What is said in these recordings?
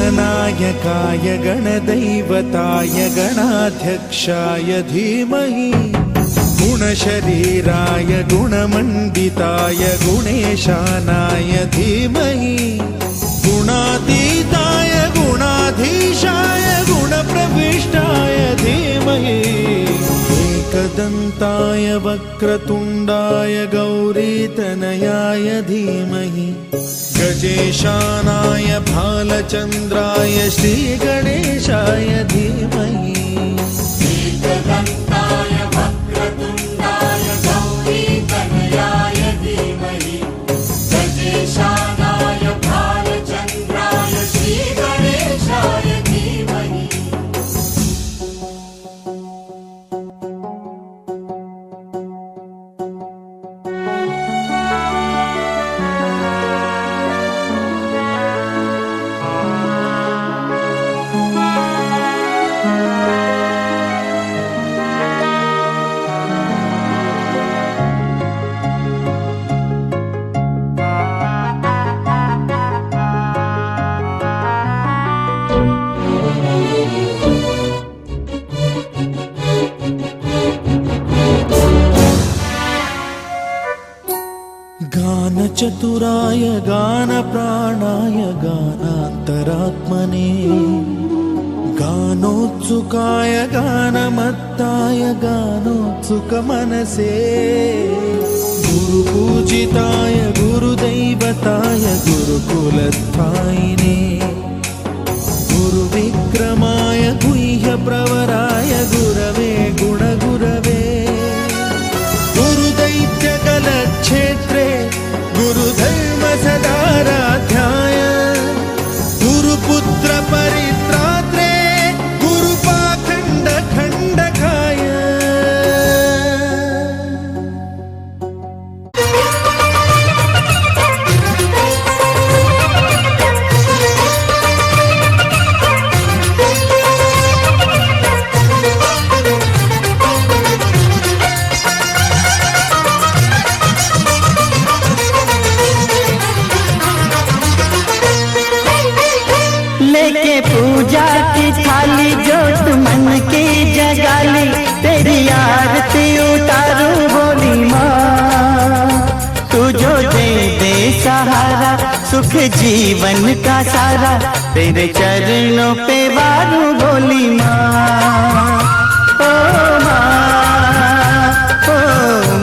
गणनायकाय गणदैवताय गणाध्यक्षाय धीमहि गुणशरीराय गुणमण्डिताय गुणेशानाय धीमहि गुणातीताय गुणाधीशाय गुणप्रविष्टाय धीमहि एकदन्ताय वक्रतुण्डाय गौरीतनयाय धीमहि गजेशानाय भालचन्द्राय श्रीगणेशाय धीमहि एकदन्ताय वक्रतुण्डाय गौरीतनयाय धीमहि गजेशानाय भालचन्द्राय श्रीगणेशाय धीमहि। गानचतुराय गानप्राणाय गानान्तरात्मने गानोत्सुकाय गानमत्ताय गानोत्सुकमनसे गुरुपूजिताय गुरुदैवताय गुरुकुलस्थायिने गुरुविक्रमाय गुह्यप्रवराय गुरवे गुणगुरवे गुरुदैत्यकलक्षेत्रे गुरुधर्मसदाराध्याय गुरुपुत्र परित्रात्रे गुरुपाखण्ड खण्डकाय लेके पूजा की थाली जोत मन की जगाली तेरी आरती उतारू बोली माँ तू जो दे सहारा सुख जीवन का सारा तेरे चरणों पे वारू बोली माँ ओ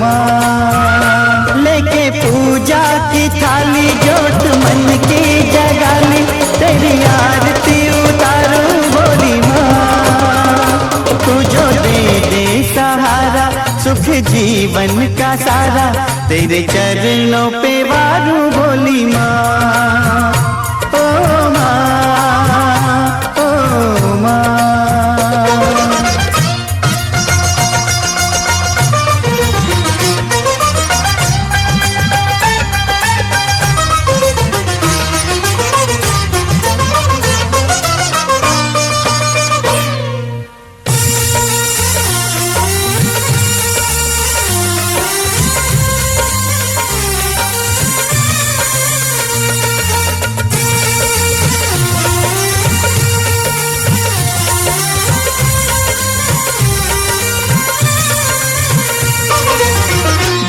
माँ लेके पूजा की थाली जोत मन की जगाली तेरी आरती उतारू बोली माँ तू जो दे सहारा सुख जीवन का सारा तेरे चरणों पे वारू बोली माँ ओ माँ ओ माँ।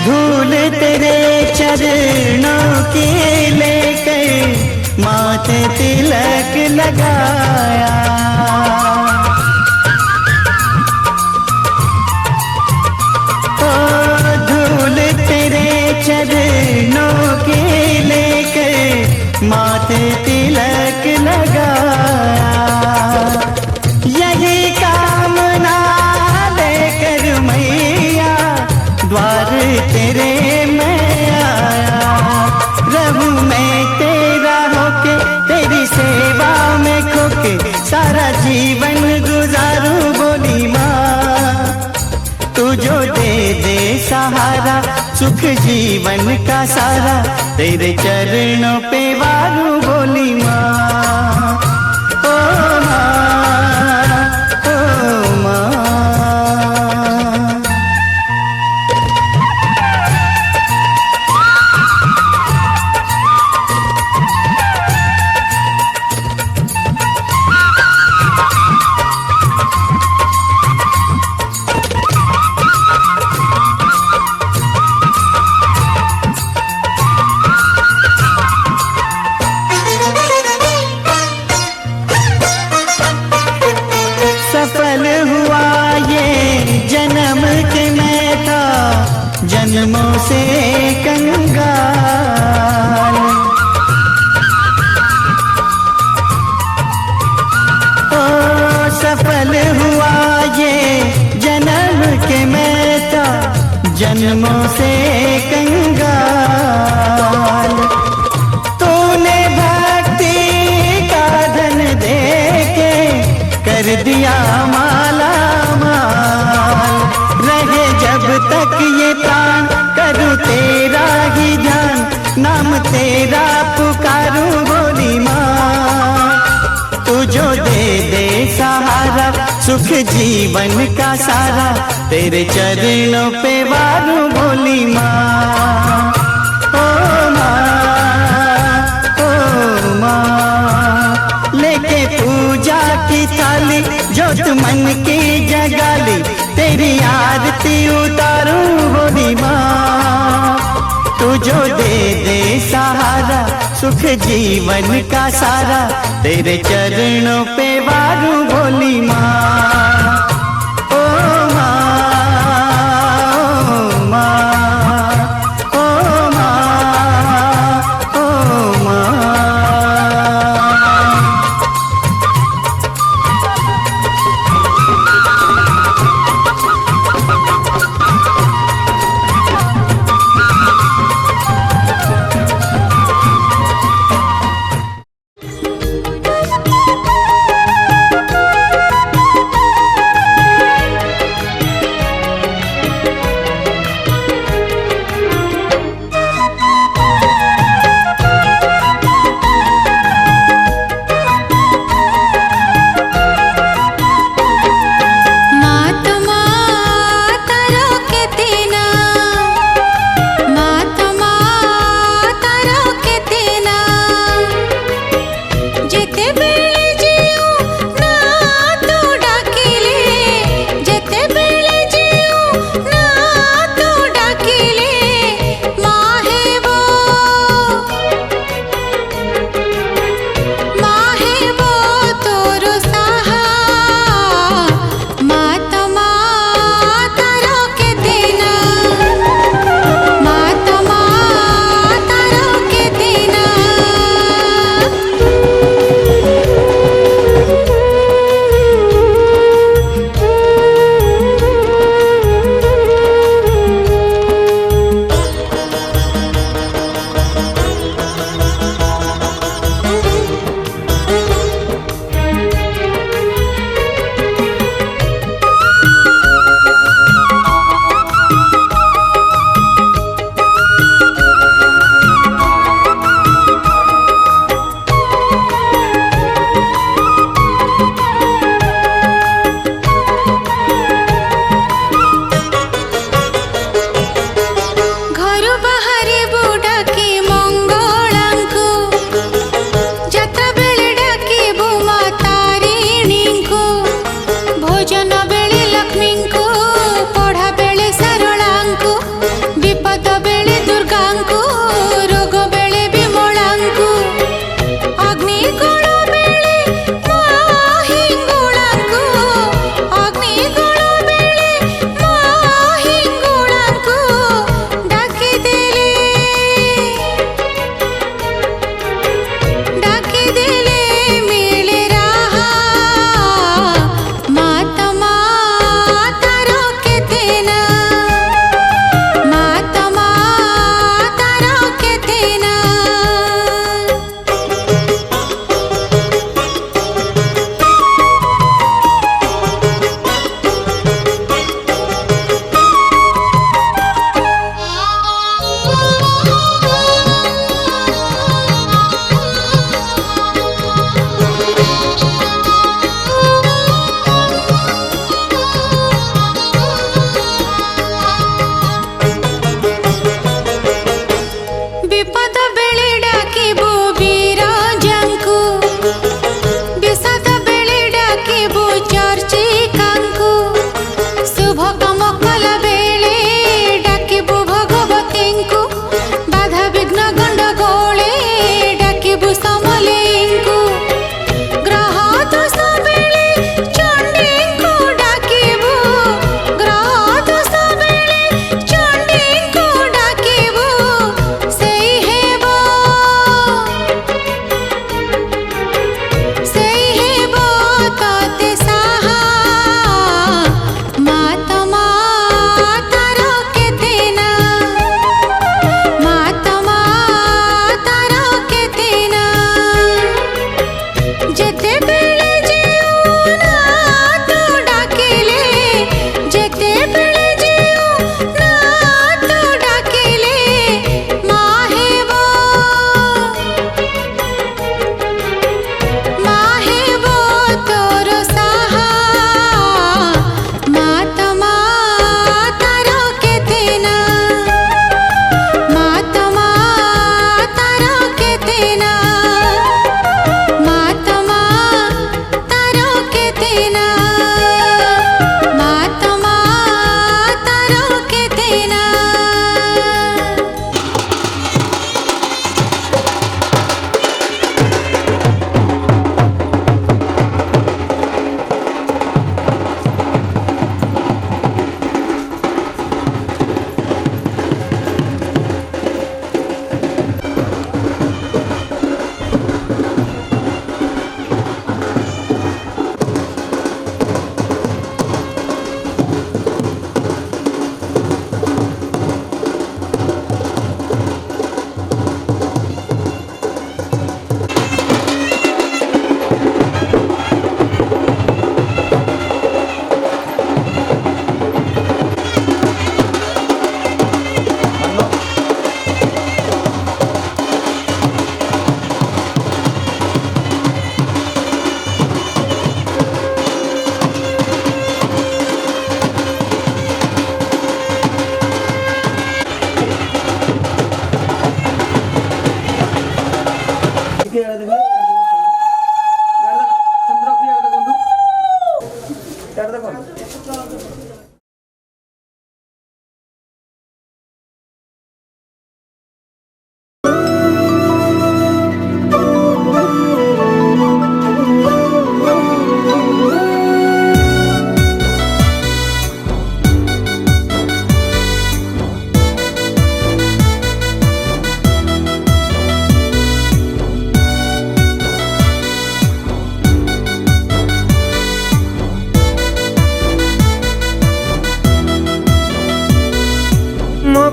धूल तेरे चरणों की लेकर माथे तिलक लगाया सहारा, सुख जीवन का सारा, तेरे चरणों पे वारू बोली माँ। ओ माँ, ओ माँ। सफल हुआ ये जन्म के मैं था जन्मों से कंगाल। ओ सफल हुआ ये जन्म के मैं था जन्मों से कंगाल। तूने भक्ति का धन दे के कर दिया माला माल। रहे जब तक ये प्राण करूँ तेरा ही ध्यान, नाम तेरा पुकारूं बोली माँ। तू जो दे दे सहारा, सुख जीवन का सारा, तेरे चरणों पे वारूं बोली माँ। ओ माँ, ओ माँ, लेके पूजा की थाली, जोत मन की जगाली, तेरी आरती उतारूं बोली माँ। तू जो दे दे सहारा, सुख जीवन का सारा, तेरे चरणों पे वारूं बोली माँ। ओ माँ, ओ माँ, ओ माँ, ओ माँ।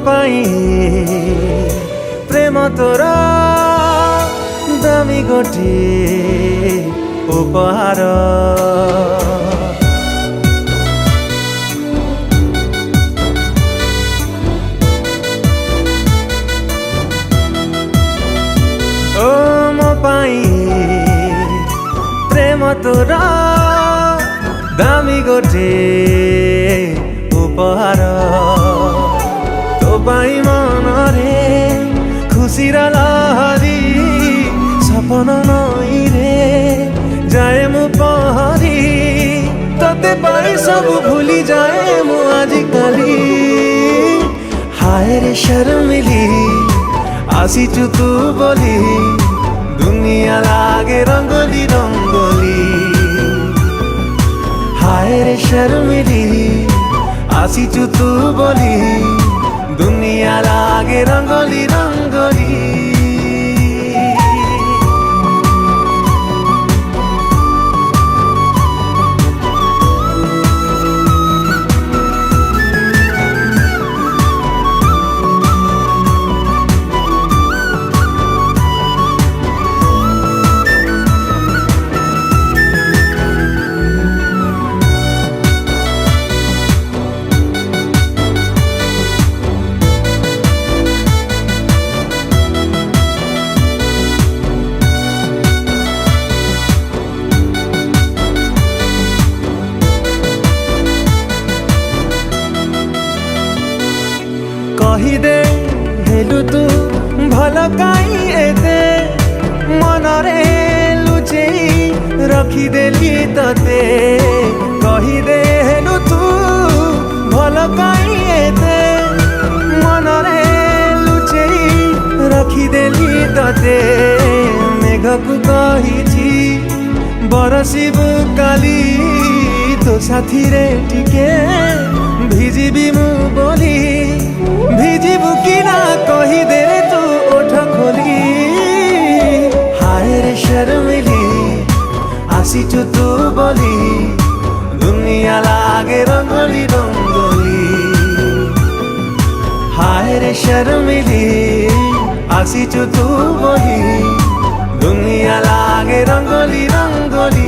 ପାଇଁ ପ୍ରେମ ତୋର ଦାମୀ ଗୋଟିଏ ଉପହାର। ଓ ମୋ ପାଇଁ ପ୍ରେମ ତୋର ଦାମୀ ଗୋଟିଏ ଉପହାର। ତୋ ପାଇଁ ମନରେ ଖୁସିର ଲହରୀ ସପନ ନଈରେ ଯାଏ ମୁଁ ପହଁରି। ତତେ ପାଇ ସବୁ ଭୁଲି ଯାଏ ମୁଁ ଆଜିକାଲି। ହାୟ ରେ ଶର୍ମିଲି ଆସିଛୁ ତୁ ବୋଲି ଦୁନିଆ ଲାଗେ ରଙ୍ଗୋଲି ରଙ୍ଗୋଲି। हाय रे शर्मिली आसीचु तू बोली दुनिया लागे रंगोली रंगोली। कहिदे हेलु तू भल काई एते मनरे लुचेई रखिदेली तते। कहिदे हेलु तू भल काई एते मनरे लुचेई रखिदेली तते। मेघकु कहिछि बरसिबु काली तो साथी रे टिके भिजिबि मु बोली। भिजिबु कि ना कहिदे रे तू ओठ खोली। हाय रे शर्मिली आसीचु तू बोली दुनिया लागे रंगोली रंगोली। हाय रे शर्मिली आसीचु तू बोली दुनिया लागे रंगोली रंगोली।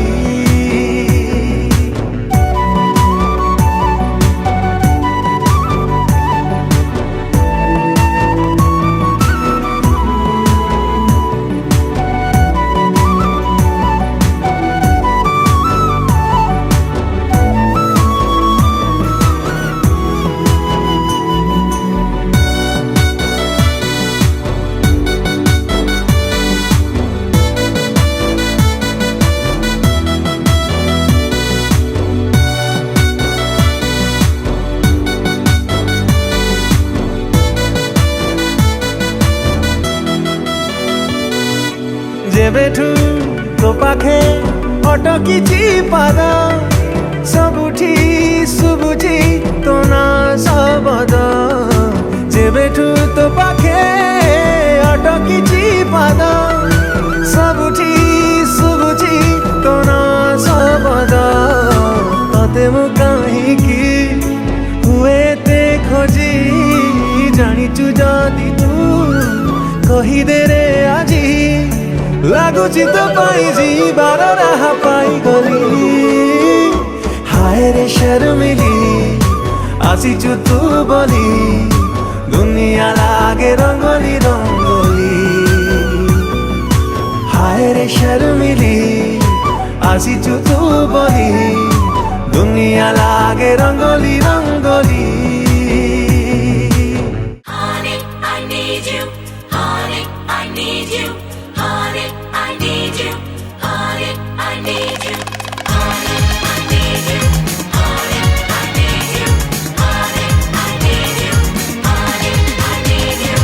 जेबेठू तो पाखे अटकिछि पाद सबुठी सुबुझी तो ना सबद। जेबेठू तो पाखे अटकिछि पाद सबुठी सुबुझी तो ना सबद। तते मु काहीकि हुए ते खोजी जानिचु जदि तू कहिदे रे आजी लागुची तो पाई जीवार राह पाई गली। हाय रे शर्मिली आसीचु तू बोली दुनिया लागे रंगोली रंगोली। हाय रे शर्मिली आसीचु तू बोली दुनिया लागे rangoli rangoli. Honey, I need you. Honey, I need you. Honey, I need you. Honey, I need you. Honey, I need you. Honey, I need you. Honey, I need you. Honey, I need you.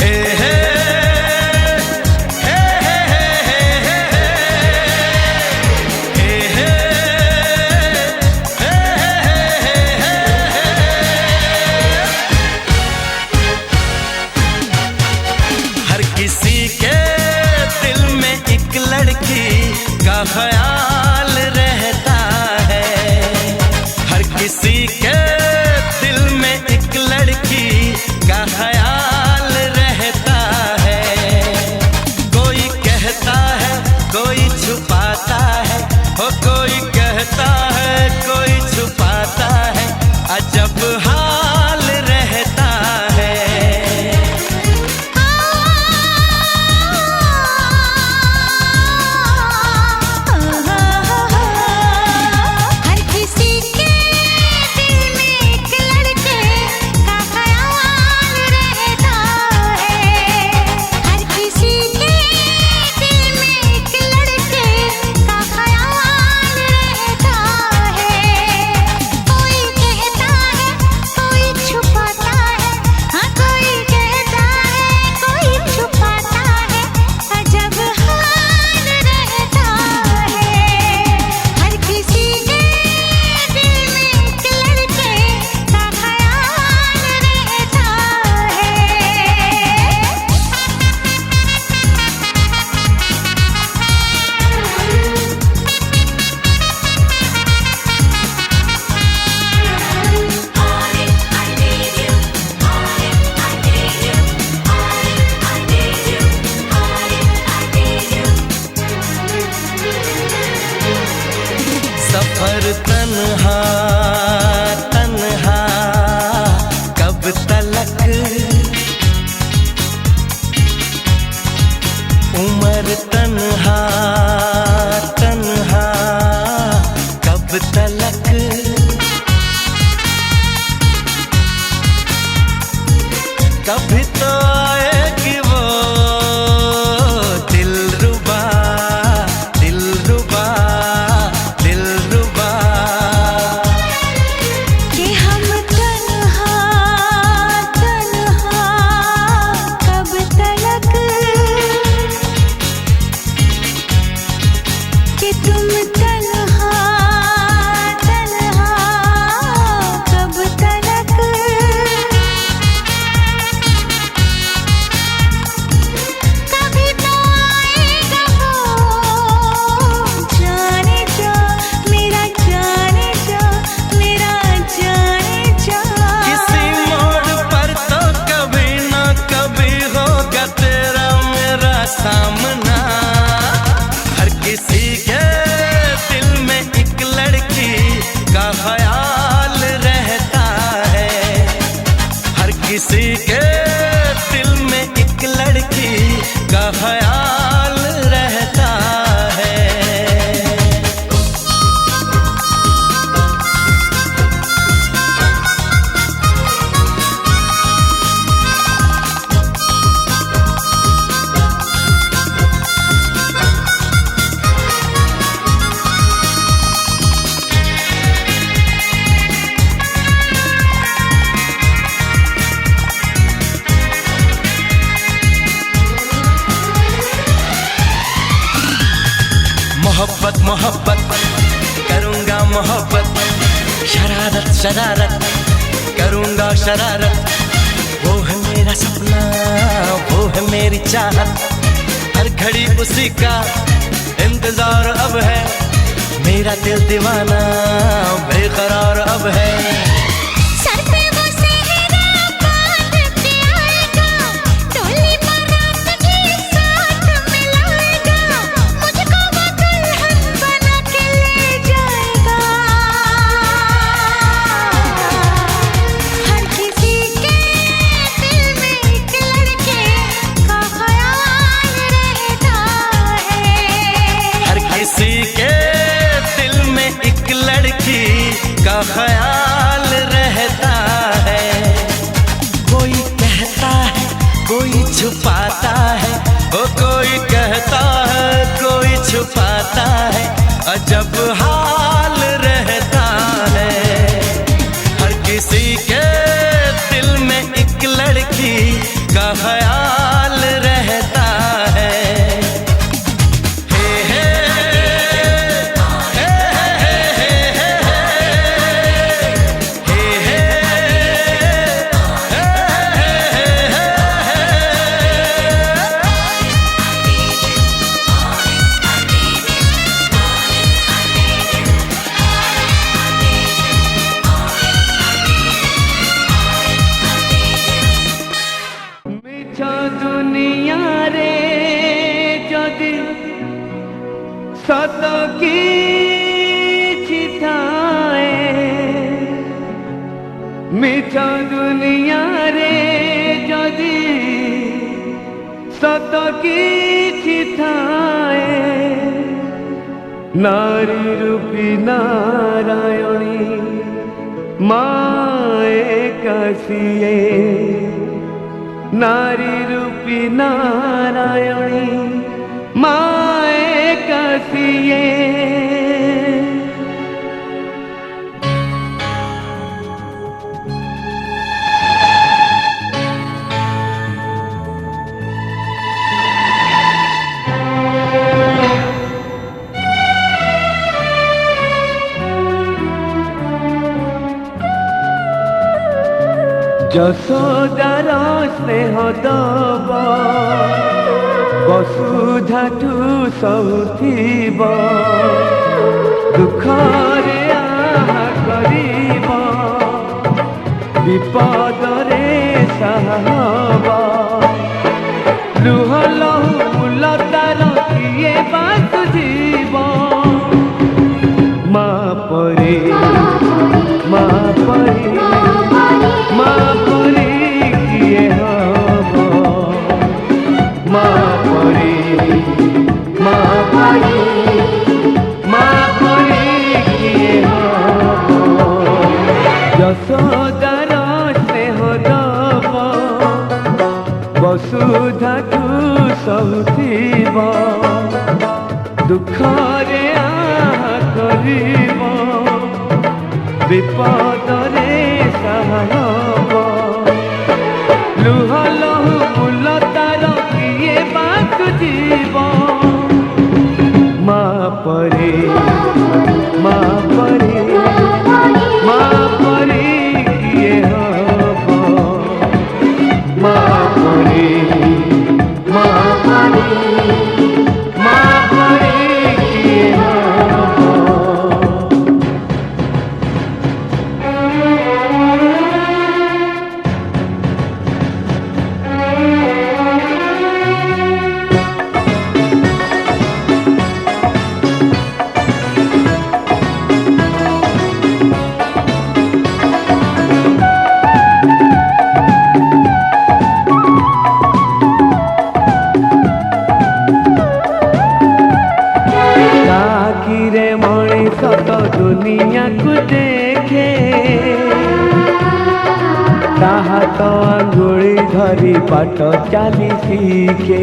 हे हे का ख्याल रहता है। हर किसी के दिल में एक लड़की का ख्याल रहता है। कोई कहता है कोई छुपाता है, हो कोई कहता है कोई छुपाता है, अजब हाल रहता है। हर किसी के दिल में एक लड़के का ख्याल रहता है। हर किसी के दिल में एक लड़के का ख्याल रहता है। कोई कहता है कोई छुपाता है, हाँ कोई कहता है कोई छुपाता है, अजब हाल रहता है। हर किसी के दिल में एक लड़के का ख्याल रहता Honey, I need you. Honey, I need you. Honey, I need you. Honey, I need you. सफर तन्हा तन्हा कब तलक, उम्र तन्हा तन्हा कब तलक। कभी तो आएगी वो दिलरुबा दिलरुबा दिलरुबा। कि हम तन्हा तन्हा कब तलक, कि तुम तन्हा तन्हा कब तलक। कभी तो आएगा वो जाने जा, मेरा जाने जा, मेरा जाने जा। किसी मोड़ पर तो कभी ना कभी होगा तेरा मेरा सामना। हर किसी के दिल में एक लड़की का ख्याल रहता है। हर किसी के दिल में एक लड़की का ख्याल रहता है। मोहब्बत मोहब्बत करूँगा मोहब्बत, शरारत शरारत करूँगा शरारत। वो है मेरा सपना वो है मेरी चाहत, हर घड़ी उसी का इंतजार अब है। मेरा दिल दीवाना बेकरार अब है। सर पे वो सेहरा बांध के आएगा, डोली बारात के साथ मिलाएगा, मुझको वो दुल्हन बना के ले जाएगा। हर किसी के दिल में एक लड़के का ख्याल रहता है। हर किसी के दिल में एक लड़की का ख्याल रहता है। कोई कहता है कोई छुपाता है, वो कोई कहता है कोई छुपाता है, अजब हाल रहता है। हर किसी के दिल में एक लड़की का ख्याल रहता है। କିଛି ଥାଏ ମିଛ ଦୁନିଆରେ ଯଦି ସତ କିଛି ଥାଏ नारी रूपी नारायणी माए कसिए नारी रूपी नारायणी माए कसिए যশোদার স্নেহ দব বসুধাঠু সহুথিব দুঃখরে আহা করিব বিপদরে সাহব লুহ লহু মুলতার কিয়ে বা তুজিব মা পরে মা পরে মা পরে কিয়ে হব মা পরে মা পরে মা পরে কিয়ে হব যশোদার স্নেহ দব বসুধাঠু সহুথিব দুঃখরে আহা করিব বিপদরে সাহব লুহ লহু মুলতার কিয়ে বা তুজিব মা পরে মা পরে মা পরে কিয়ে হব মা পরে মা পরে মা পরে কিয়ে হব ताकिरे मଣିଷ ତ ଦୁନିଆକୁ ଦେଖେ ତାହା ତ ଆଙ୍ଗୁଳି ଧରି ବାଟ ଚାଲି ଶିଖେ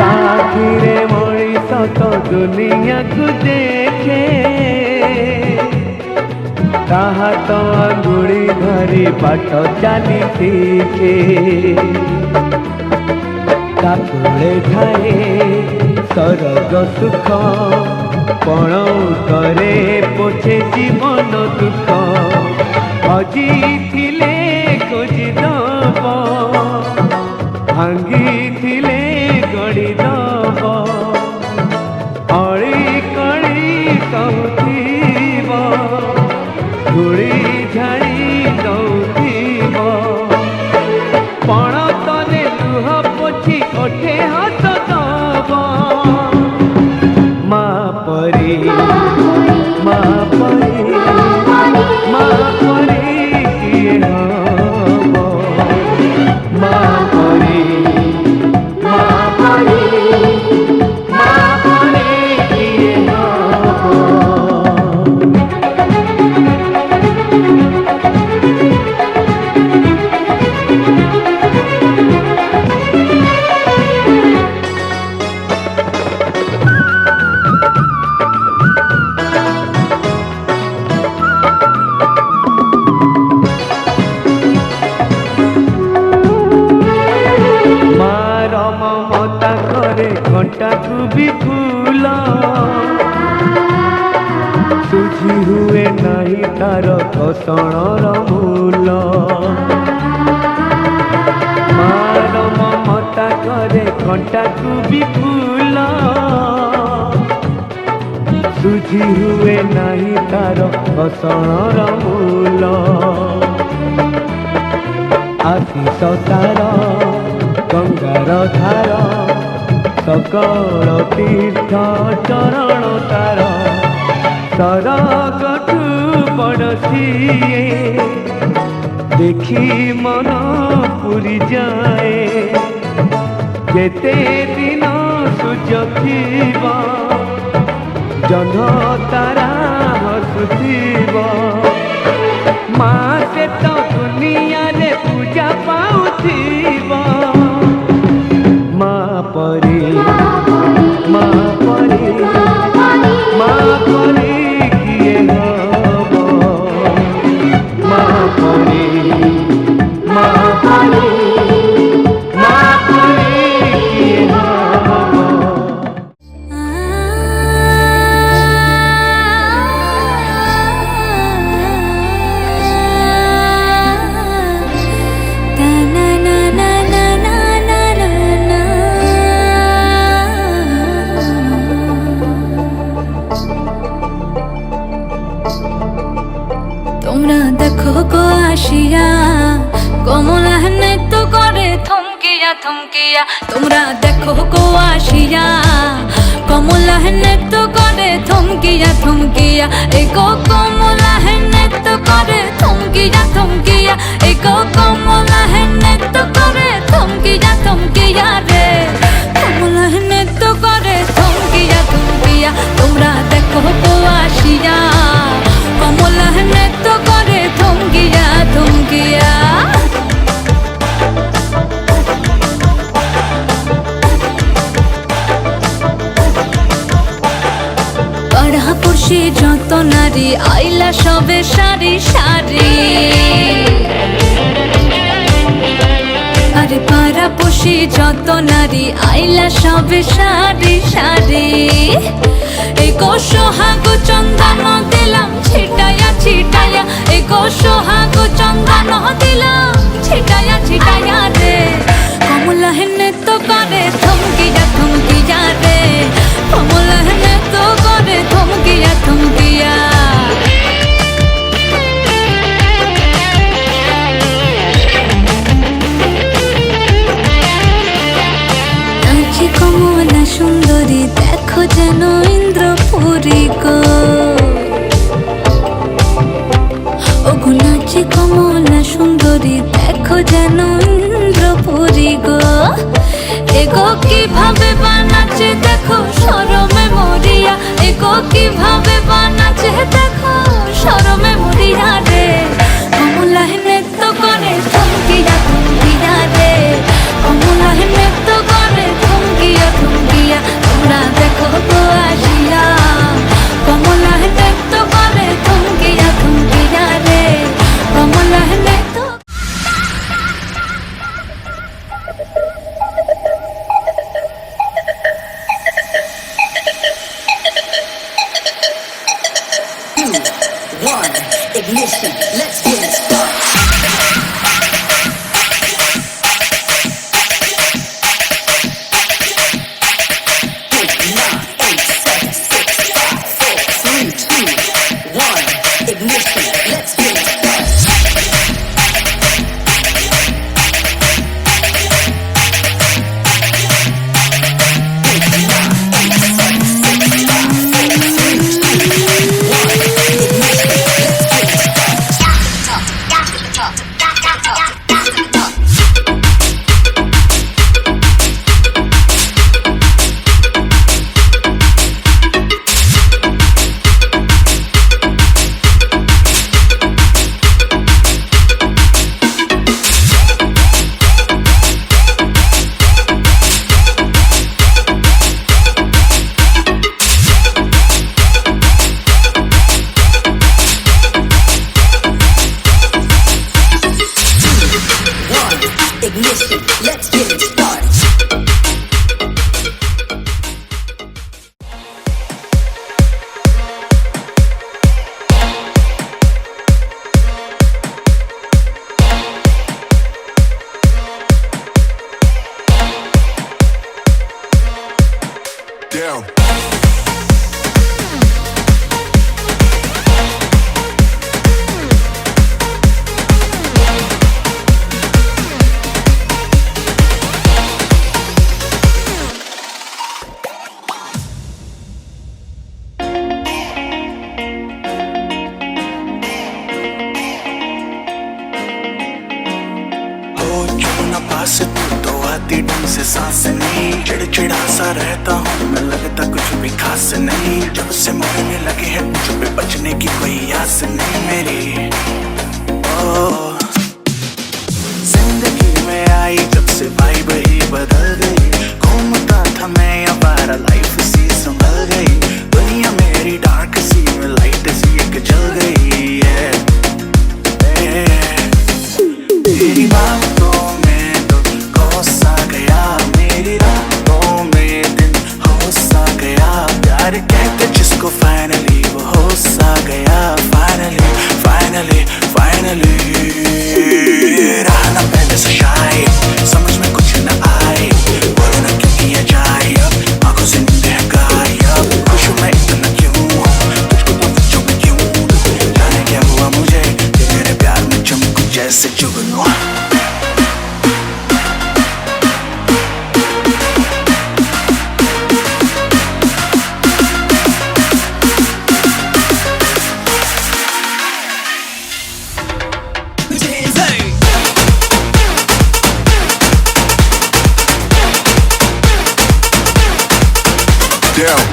ତାକିରେ ମଣିଷ ତ ଦୁନିଆକୁ ଦେଖେ ତାହା ତ ଆଙ୍ଗୁଳି ଧରି ବାଟ ଚାଲି ଶିଖେ ତାକୁଳେ ଥାଏ ସରଗ ସୁଖ ପଣ କରେ ପୋଛେ ଜୀବନ ଦୁଃଖ ହଜିଥିଲେ ଖୋଜିଦବ ଭାଙ୍ଗିଥିଲେ ଗଢ଼ିଦବ ଅଳି କଳି କହୁଥିବ ଧୂଳି ଝାଡ଼ି ଦଉଥିବ ପଣ ତଲେ ଲୁହ ପୋଛି ଓଠେ ହାତ ଦବ ମା ପରି ମା ପରି ମା ପରି କିଏ ହବ ମା ପରି ମା ପରି ମା ପରି କିଏ ହବ মমতা করে ঘণ্টাକୁ ବି ଫୁଲ ସୁଝି ହୁଏ ନାହିଁ ତାର ଘଷଣର ମୂଲ ମାର ମମତା করে ঘণ্টাକୁ ବି ଫୁଲ ସୁଝି ହୁଏ ନାହିଁ ତାର ଘଷଣର ମୂଲ ଆଶିଷ ତାର ଗଙ୍ଗାର ଧାର सकल तीर्थ चरण तार सरगठु बड़ सिए देखी मन पुरी जाए जेते दिन सूर्य थिब जह्न तारा हसुथिब माँ से तो दुनिया रे पूजा पाउथिब माँ परी माँ परी माँ परी किए हब माँ परी माँ परी माँ परी किए हब তোমরা দেখো গো আসিয়া কমলা নৃত্য করে থমকিয়া থমকিয়া তোমরা দেখো গো আসিয়া কমলা নৃত্য করে থমকিয়া থমকিয়া এই গো কমলা নৃত্য করে থমকিয়া থমকিয়া এই গো কমলা নৃত্য করে থমকিয়া থমকিয়া রে কমলা নৃত্য করে থমকিয়া থমকিয়া তোমরা দেখো গো আসিয়া কমলা নৃত্য করে থমকিয়া থমকিয়া পাড়াপড়শি যত নারী আইলা সবে সারি সারি আরে পাড়াপড়শি যত নারী আইলা সবে সারি সারি এই গো সোহাগ চন্দন দিলাম ছিটায়া ছিটায়া এই গো সোহাগ চন্দন দিলাম ছিটায়া ছিটায়া রে কমলা নৃত্য করে থমকিয়া থমকিয়া রে কমলা নৃত্য করে থমকিয়া থমকিয়া নাচি কমলা সুন্দরী দেখো যেন ইন্দ্রপুরী গো ওগো নাচি কমলা সুন্দরী দেখো যেন ইন্দ্রপুরী গো এগো কিভাবে বানাচ্ছে দেখো শরমে মরিয়া এগো কিভাবে বানাচ্ছে দেখো শরমে মরিয়া রে কমলা নৃত্য করে থমকিয়া থমকিয়া রে কমলা নৃত্য করে থমকিয়া থমকিয়া তোমরা দেখো গো আসিয়া কমলা নৃত্য করে থমকিয়া থমকিয়া রে কমলা নৃত্য One, ignition, let's get it started. Ignition, let's get it started. Got to talk. चिड़चिड़ा सा रहता हूँ मैं, लगता कुछ भी खास नहीं। जब से मरने लगे हैं मुझ पे बचने की कोई आस नहीं मेरी। ओ जिंदगी में आई जब से वाइब ही बदल गई। घूमता था मैं आवारा लाइफ सी संभल गई। दुनिया मेरी डार्क सी में लाइट सी एक जल गई है। तेरी बातों में तो खो सा गया, मेरी रातों में दिन हो सा गया। प्यार कहते जिसको फाइनली वो हो सा गया। फाइनली फाइनली फाइनली रहा ना पहले से शायद समझ में कुछ न आए। बोलो ना क्यों किया जाए अब आंखों से नींद है गायब। खुश हूँ मैं इतना क्यों, तुझको तो पूछूं मैं क्यों। जाने क्या हुआ मुझे कि मेरे प्यार में चमकूं जैसे जुगनू। Down.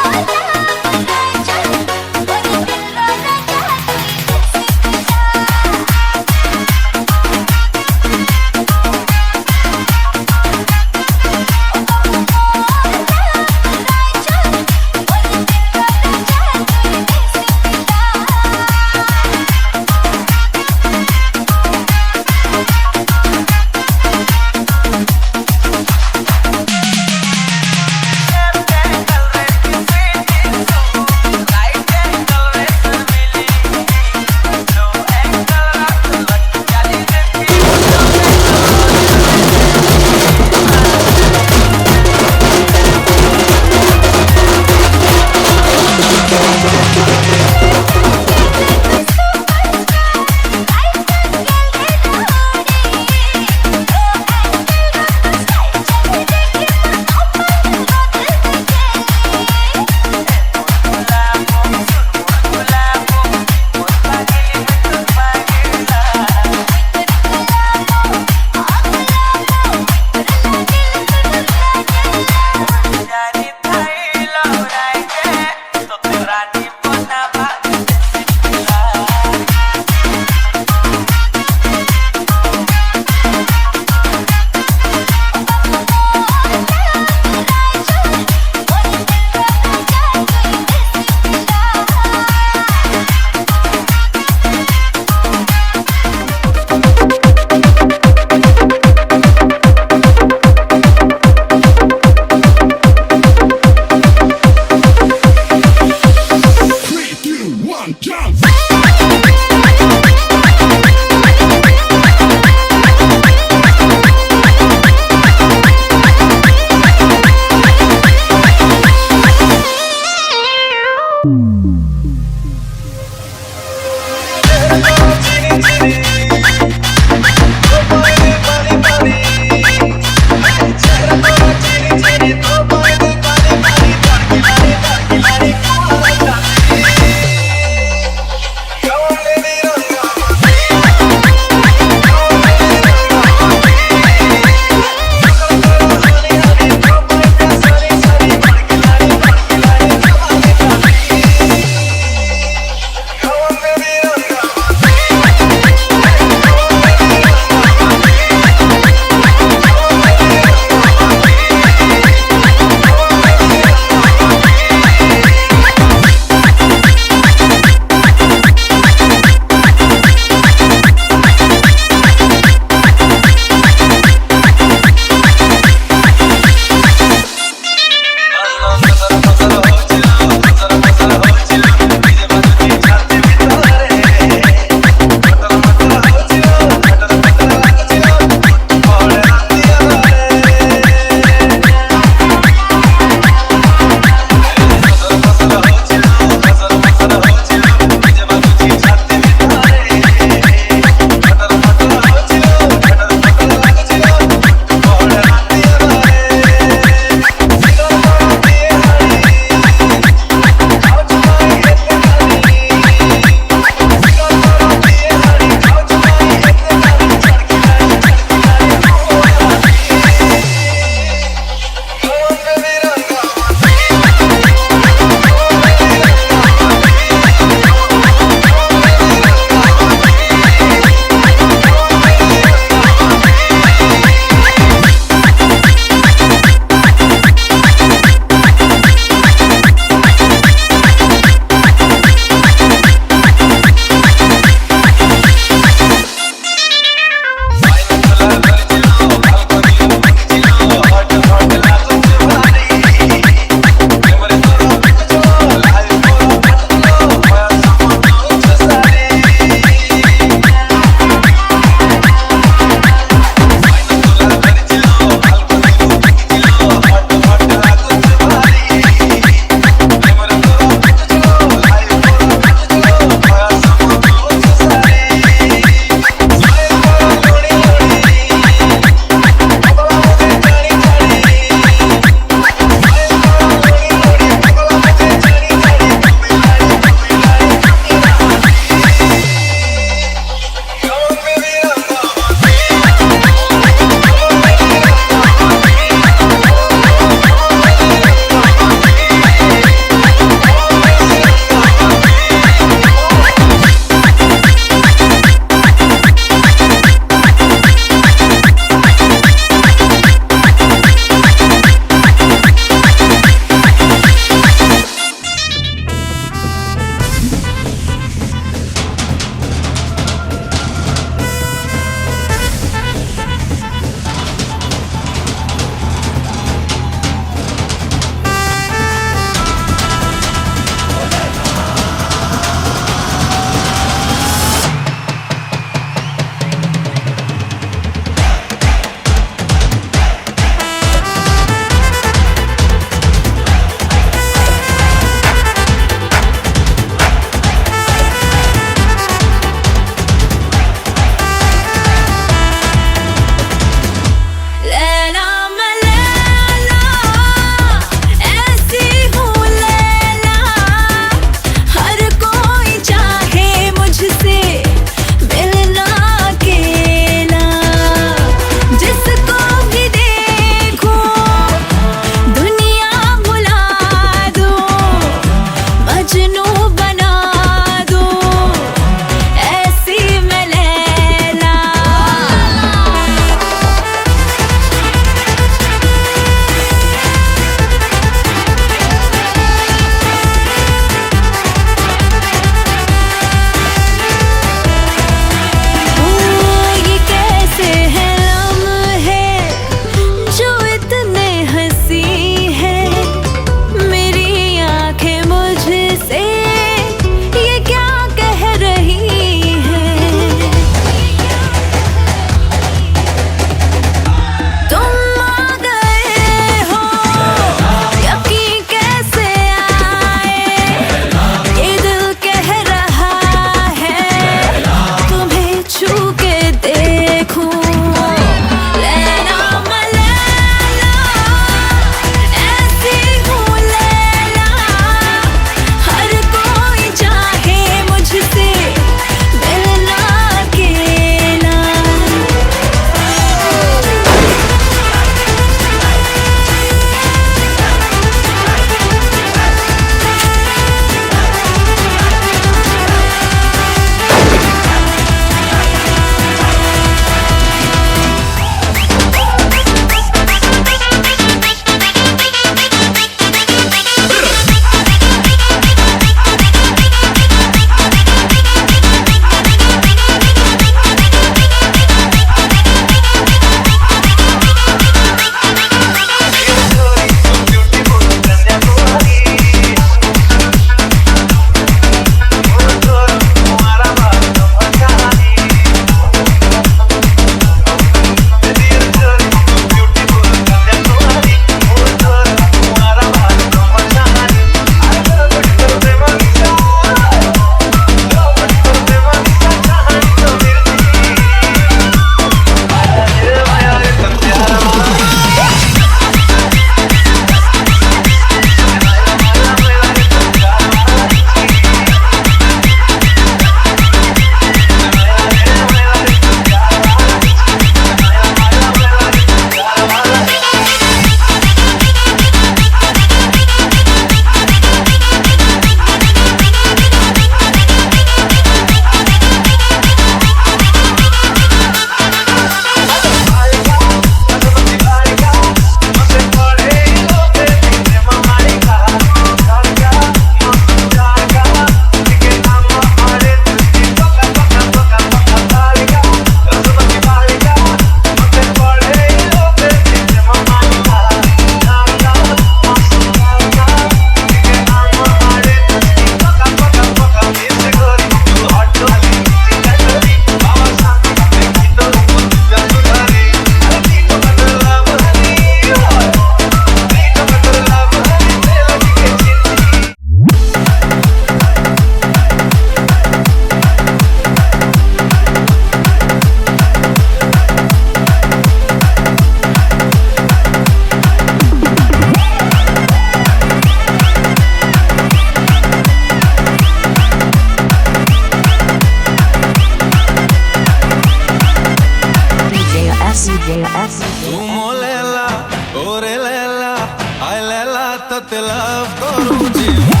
ତତେ love କରୁଛି ମୁଁ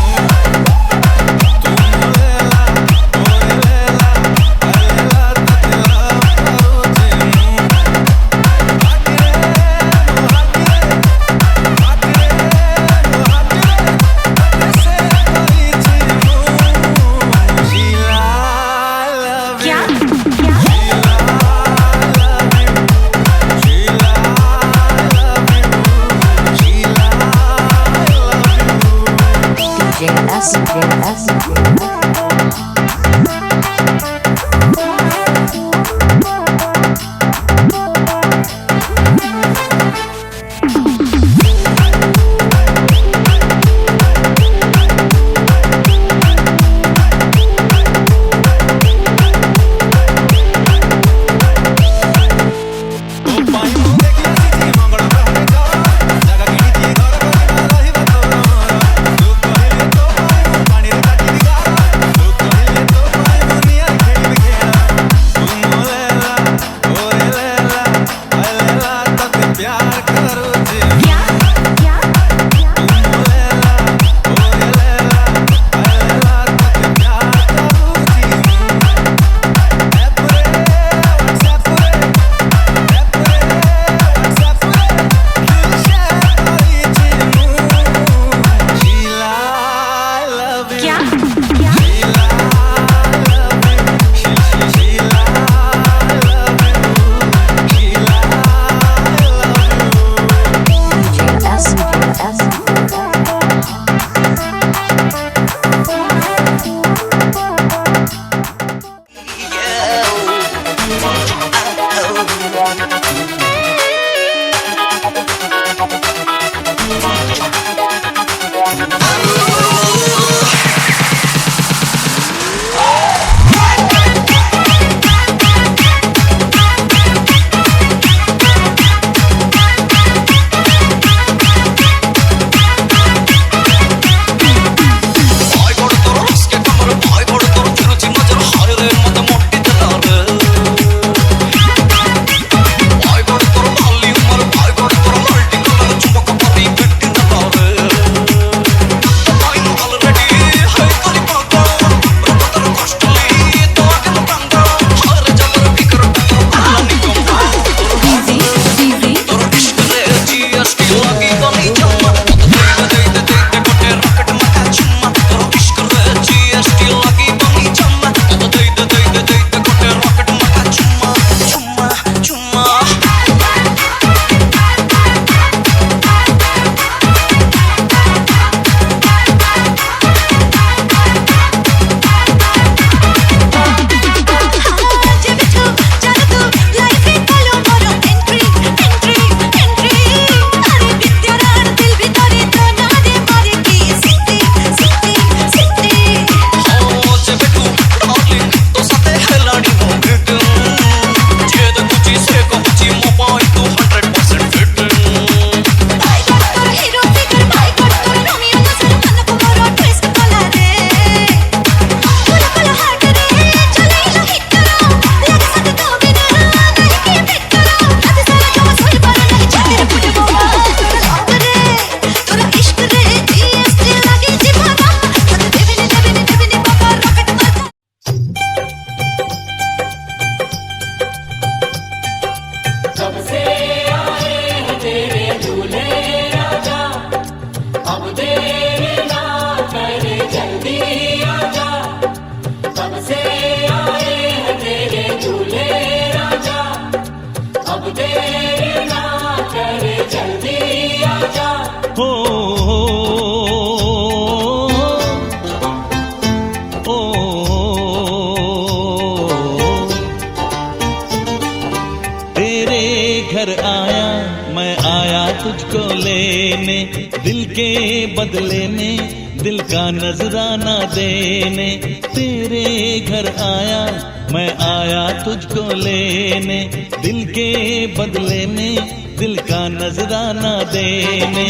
ତୁ ମୋ ଲେଲା ଓରେ ଲେଲା ଲେଲା ତତେ love କରୁଛି ମୁଁ ହାତିରେ ମୋ ହାତିରେ ହାତିରେ ମୋ ହାତିରେ ତତେ ସେ କରିଛି ମୁଁ Sheila I love you Sheila I love you Sheila I love you Sheila I love you घर आया मैं आया तुझको लेने, दिल के बदले में दिल का नजराना देने। तेरे घर आया मैं आया तुझको लेने, दिल के बदले में दिल का नजराना देने।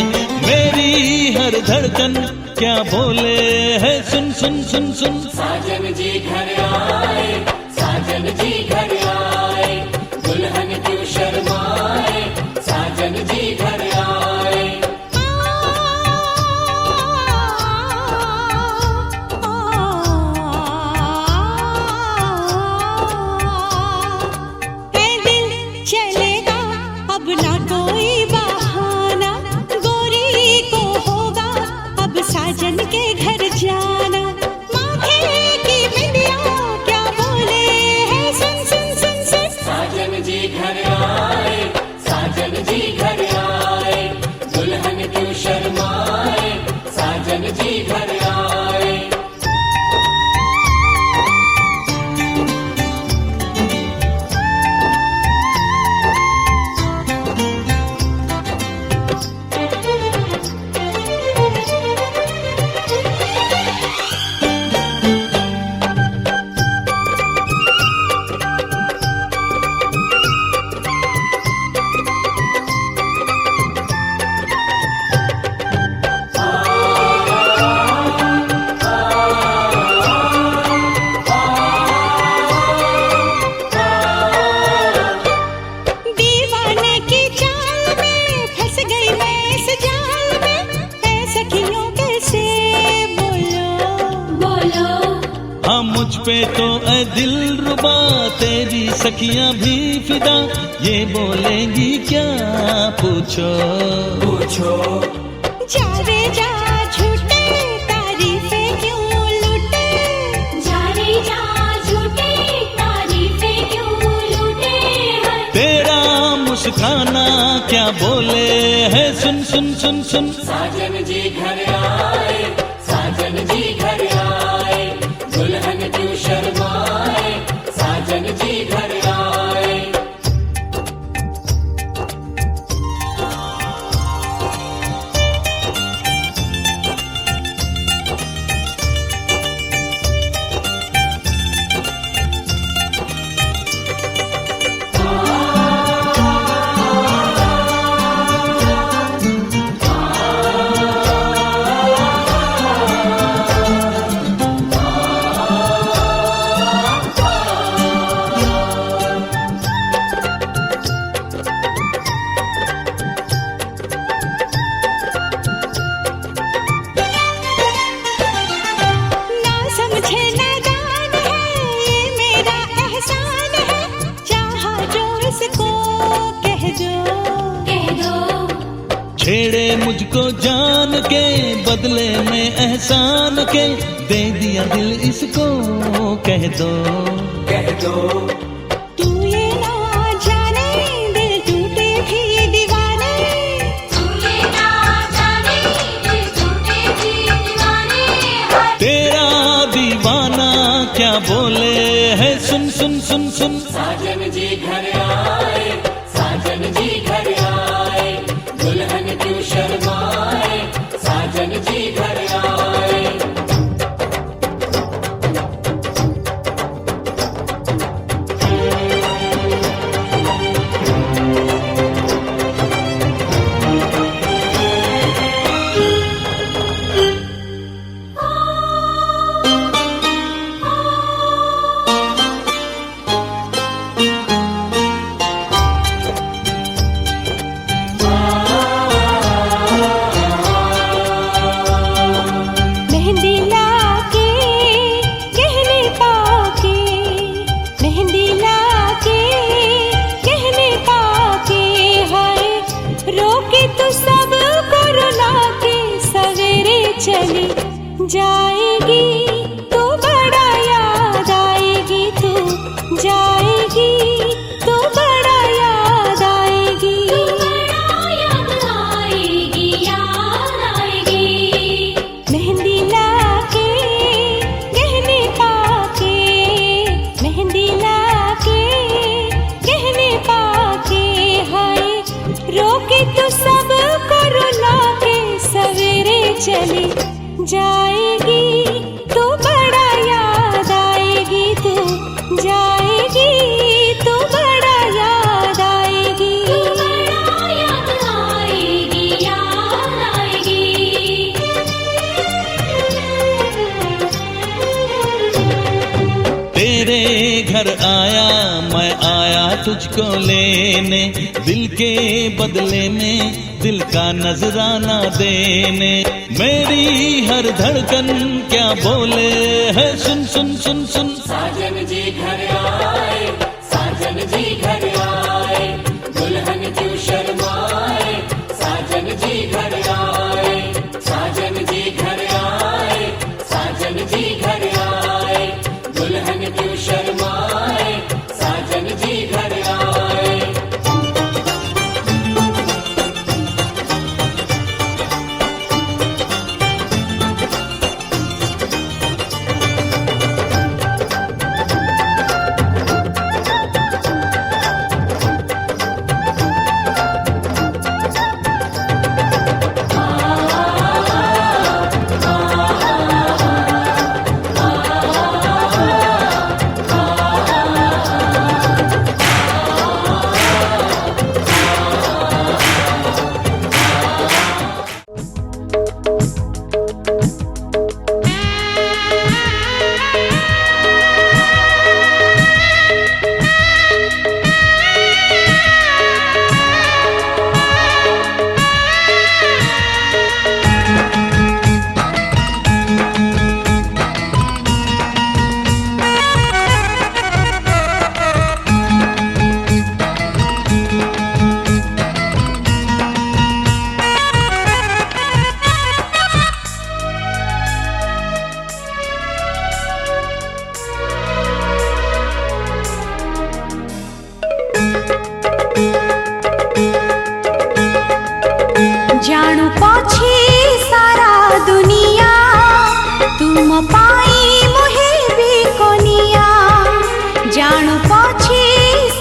मेरी हर धड़कन क्या बोले है सुन सुन सुन सुन। साजन जी घर आए, साजन जी घर आए, दुल्हन क्यों शर्माए, साजन जी घर आए। हाँ मुझ पे तो ऐ दिल रुबा तेरी सखियां भी फिदा, ये बोलेंगी क्या पूछो पूछो। जा रे जा झूठे तारीफें क्यों लूटे, जा रे जा झूठे तारीफें क्यों लूटे हैं। तेरा मुस्काना क्या बोले है, सुन सुन सुन सुन। साजन जी घर आए, साजन जी घर आए, दुल्हन क्यों शर्माए, साजन जी घर आए। ना समझे नादान है ये मेरा एहसान है, चाहा जो इसको कह दो। छेड़े मुझको जान के बदले में एहसान के, दे दिया दिल इसको कह दो। कह दो तू ये ना जाने दिल टूटे भी दीवाने, तू ये ना जाने दिल टूटे भी दीवाने हैं। तेरा दीवाना क्या बोले है, सुन सुन सुन सुन। साजन जी घर आए, साजन जी घर आए, दुल्हन क्यों शर्माए, साजन जी घर आए। मेहंदी लाके गहने पाके, मेहंदी लाके गहने पाके, हाय रोके तो सब को रुला के, सवेरे चली जाएगी तो बड़ा याद आएगी, तू जाएगी तो बड़ा याद आएगी। बड़ा याद आएगी, याद आएगी। मेहंदी लाके गहने पाके, मेहंदी लाके गहने पाके, हाय रोके तो सब को रुला के, सवेरे चली जाएगी तो बड़ा याद आएगी, तू जाएगी तो बड़ा याद आएगी। बड़ा याद आएगी, याद आएगी। तेरे घर आया मैं आया तुझको लेने, दिल के बदले में दिल का नजराना देने। मेरी हर धड़कन क्या बोले है, सुन सुन सुन सुन। साजन जी घर आए, साजन जी घर आए, दुल्हन क्यों शर्माए, साजन जी घर आए, साजन जी घर आए, साजन जी घर आए, दुल्हन क्यों शर्माए, साजन जी घर आए। जानू पछे सारा दुनिया तुम पाई मोहे भी कोनिया जानू पछे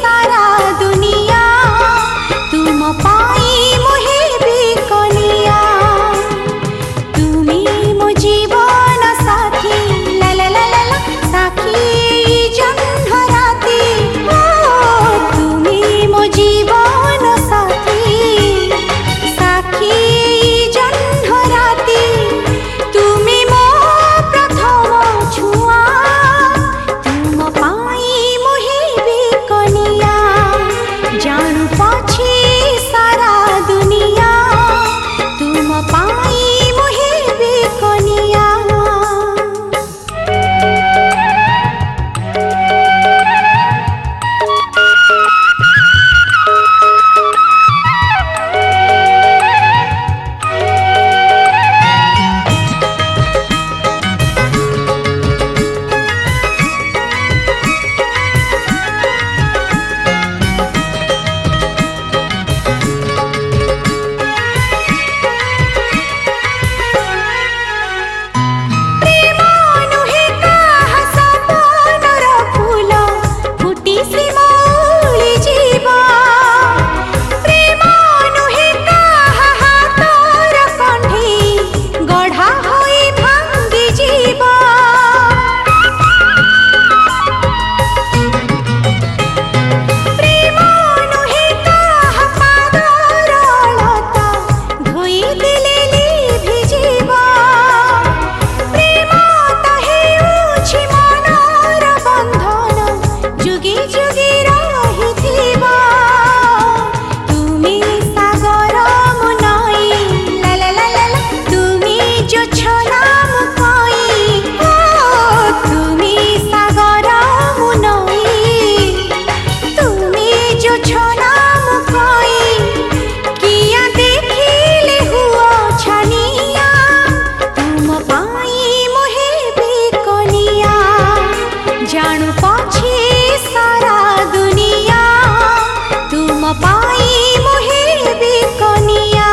सारा दुनिया तुम पाई मोहे भी कोनिया तुमी मो जीवन साथी ला ला ला ला ला साखी जन्म राती ओ तुमी मो जीवन साथी साखी जन्म राती तुमी मो प्रथम छुआ तुम पाई मोहे भी कोनिया जानू पछे सारा दुनिया तुम पाई मोहे भी कोनिया जानू पछे सारा दुनिया तुम पाई मोहे भी कोनिया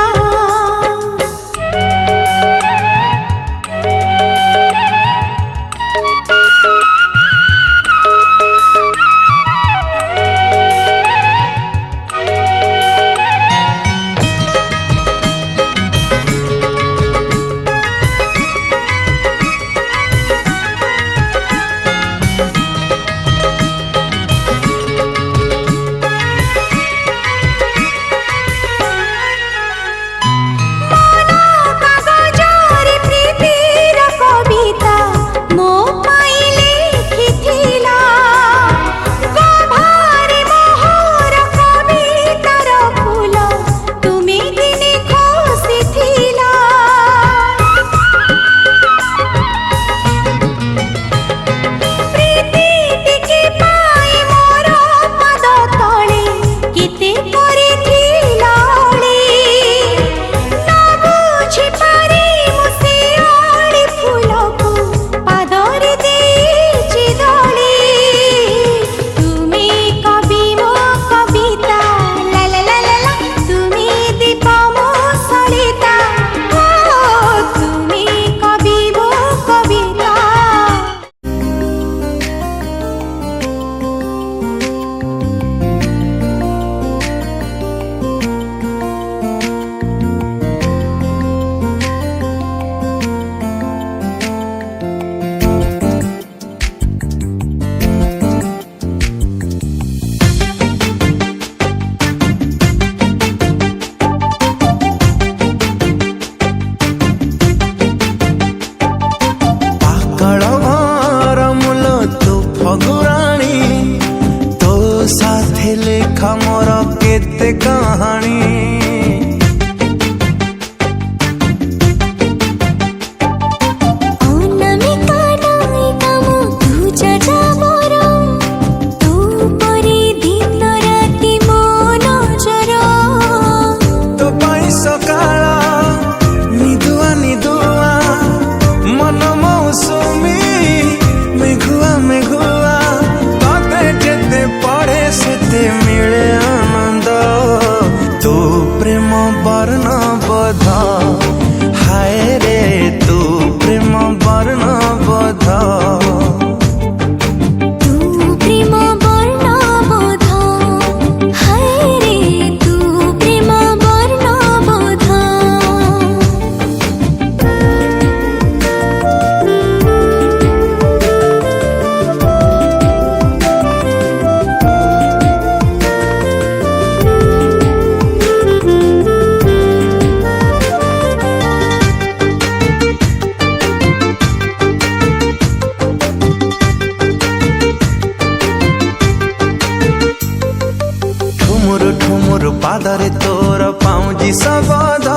ପାଦରେ ତୋର ପାଉଁଜି ଶବଦ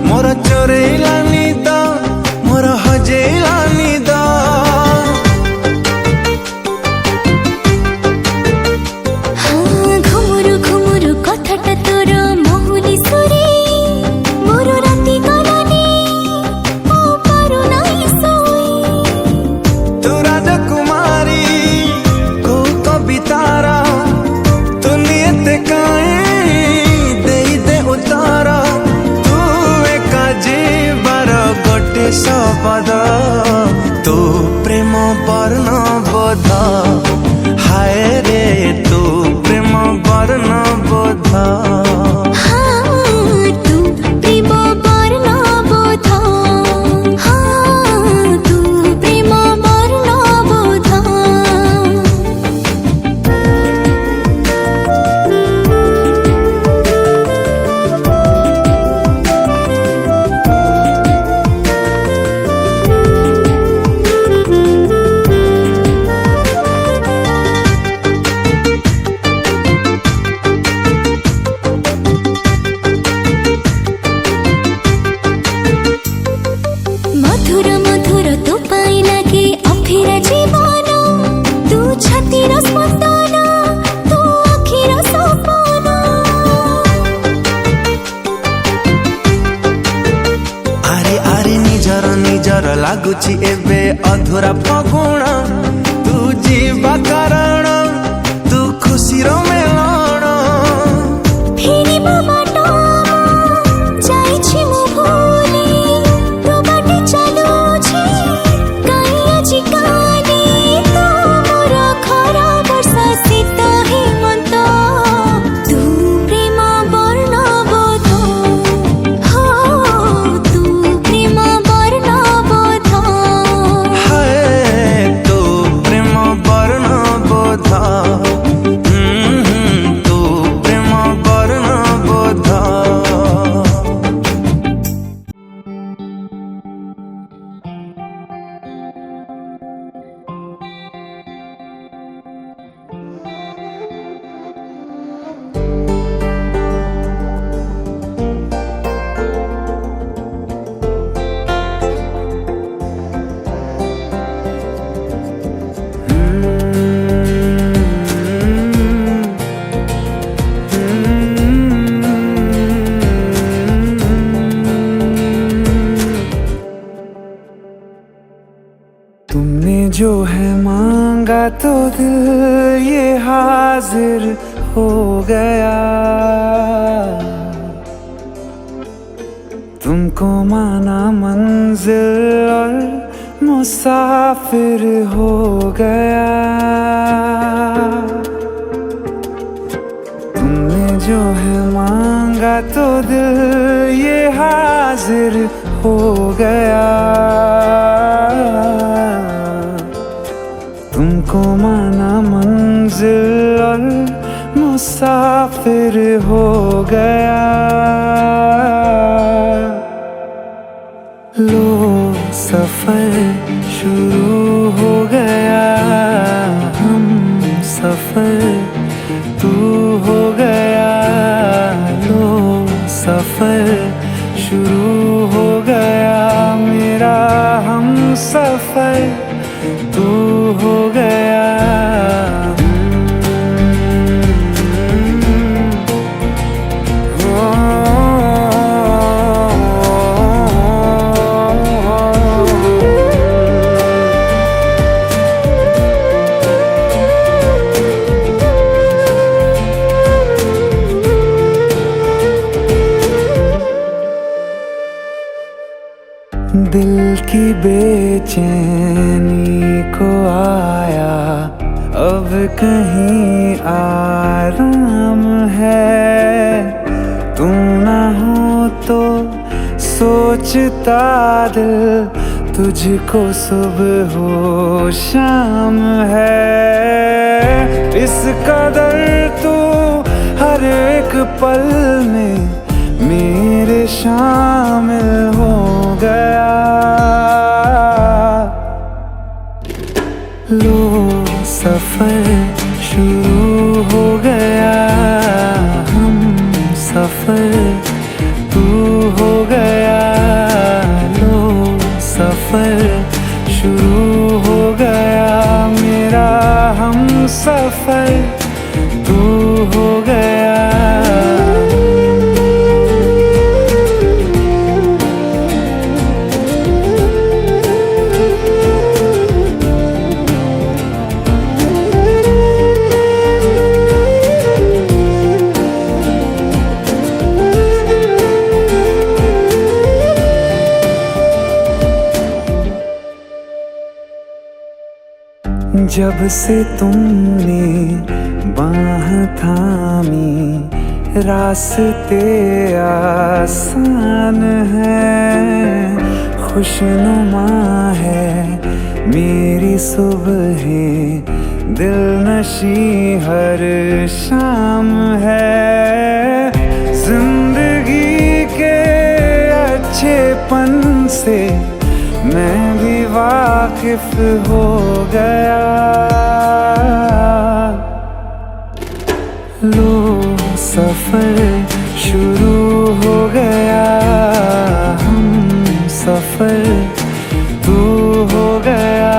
ମୋର ଚୋରେଇଲା ନିଦ ମୋର ହଜେଇଲା ନିଦ ଘୁମୁରୁ ଘୁମୁରୁ କଥାଟା ତୋର ମହୁଲି ସୁରେ ମୋର ରାତି ଗଲାନି ମୁଁ ପାରୁନାହିଁ ଶୋଇ ତୁ ରାଜକୁମାରୀ କୋଉ କବିତାର ତୁ ନିଏତେ କାହିଁ ଦେଇଦେ ଉତ୍ତର ତୁ ଏକା ଯିବାର ଗୋଟେ ଶବଦ ତୁ ପ୍ରେମ ବର୍ଣ୍ଣବୋଧ ହାୟ ରେ ତୁ ପ୍ରେମ ବର୍ଣ୍ଣବୋଧ ତୁ ପ୍ରେମ ବର୍ଣ୍ଣବୋଧ ତୁ ପ୍ରେମ ବର୍ଣ୍ଣବୋଧ ମଧୁର ମଧୁର ତୋ ପାଇଁ ଲାଗେ ଅଫିରା ଜୀବନ ତୁ ଛାତିର ସ୍ପନ୍ଦନ ତୁ ଆଖିର ସପନ ଆରେ ଆରେ ନିଜର ନିଜର ଲାଗୁଛି ଏବେ ଅଧୁରା ଫଗୁଣ ତୁ ଯିବା କାରଣ ତୁ ଖୁସିର ମେଲଣ ଫେରିବା ବାଟ ଯାଇଛି ମୁଁ ଭୁଲି ତୋ ବାଟେ ଚାଲୁଛି କାହିଁ ଆଜିକାଲି ତୁ ମୋର ଖରା ବର୍ଷା ଶୀତ ହେମନ୍ତ ତୁ ପ୍ରେମ ବର୍ଣ୍ଣବୋଧ ତୁ ପ୍ରେମ ବର୍ଣ୍ଣବୋଧ ହାୟ ତୁ ପ୍ରେମ ବର୍ଣ୍ଣବୋଧ ତୁ ପ୍ରେମ ବର୍ଣ୍ଣବୋଧ तुमने जो है मांगा तो दिल ये हाजिर हो गया तुमको माना मंजिल और मुसाफिर हो गया तुमने जो है मांगा तो दिल ये हाजिर हो गया तुमको माना मंजिल और मुसाफिर हो गया लो सफर शुरू हो गया हम सफर तू हो गया लो सफर शुरू हो गया मेरा हम सफर तू हो गया दिल की बेचैनी को आया अब कहीं आराम है तुम ना हो तो सोचता दिल तुझको सुबह हो शाम है इस कदर तू हर एक पल में मेरे शामिल हो गया लो सफर शुरू हो गया हम सफर सफर तू हो गया। जब से तुमने बाह थामी रास्ते आसान है, खुशनुमा है मेरी सुबहें, दिल नशी हर शाम है। जिंदगी के अच्छेपन से मैं भी वाकिफ हो गया। लो सफर शुरू हो गया, हम सफर तू हो गया।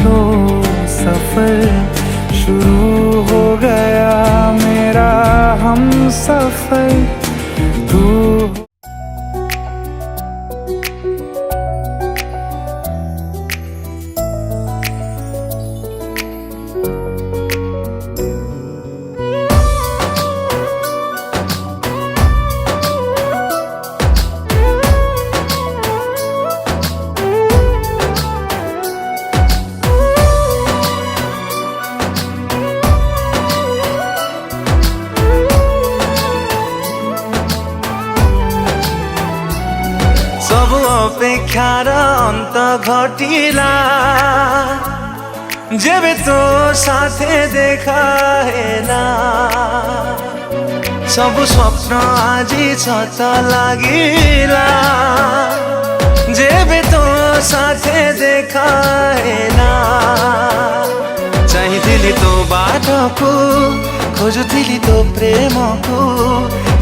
लो सफर शुरू हो गया, मेरा हम सफर तू। सब अपेक्षार अंत घटिला, जेबे तो साथे देखा हेला। सब स्वप्न आजी सत लागिला, जेबे तो साथे देखा हेला। चाहिथिली तो बाटको, खोजुथिली तो प्रेमको,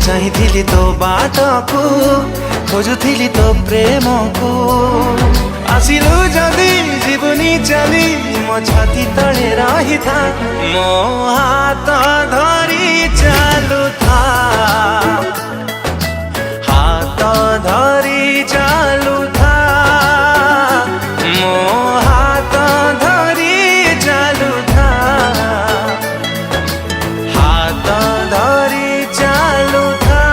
चाहिथिली तो बाटको, खोजुथिली तो प्रेमको। आसिलु जदि जीवनी चली मो छाती तले रहिथा, मो हात धरी चालुथा, हात धरी चालुथा, मो हात धरी चालुथा, हात धरी चालुथा।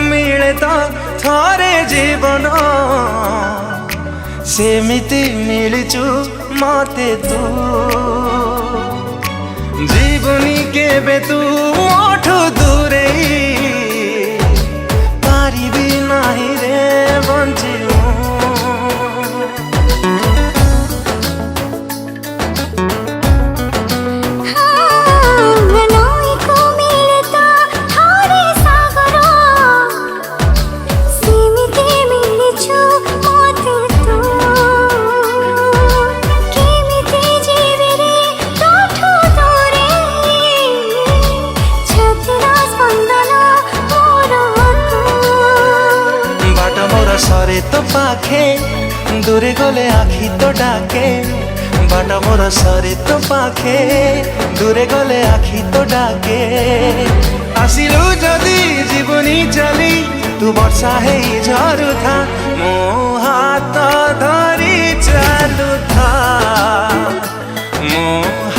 मिले तो थोरे जीवन सेमिति मिलचु मते तू जीवनी केबे तू मोठु दूरे पारिबी नाही रे बंचिनु तेरा सरे तो पाखे दूरे गले आखि तो डाके बाट मोर सरे तो पाखे दूरे गले आखि तो डाके आसिलु जदि जीवनी चली तू वर्षा है झरू था मो हाथ धरी चालू था मो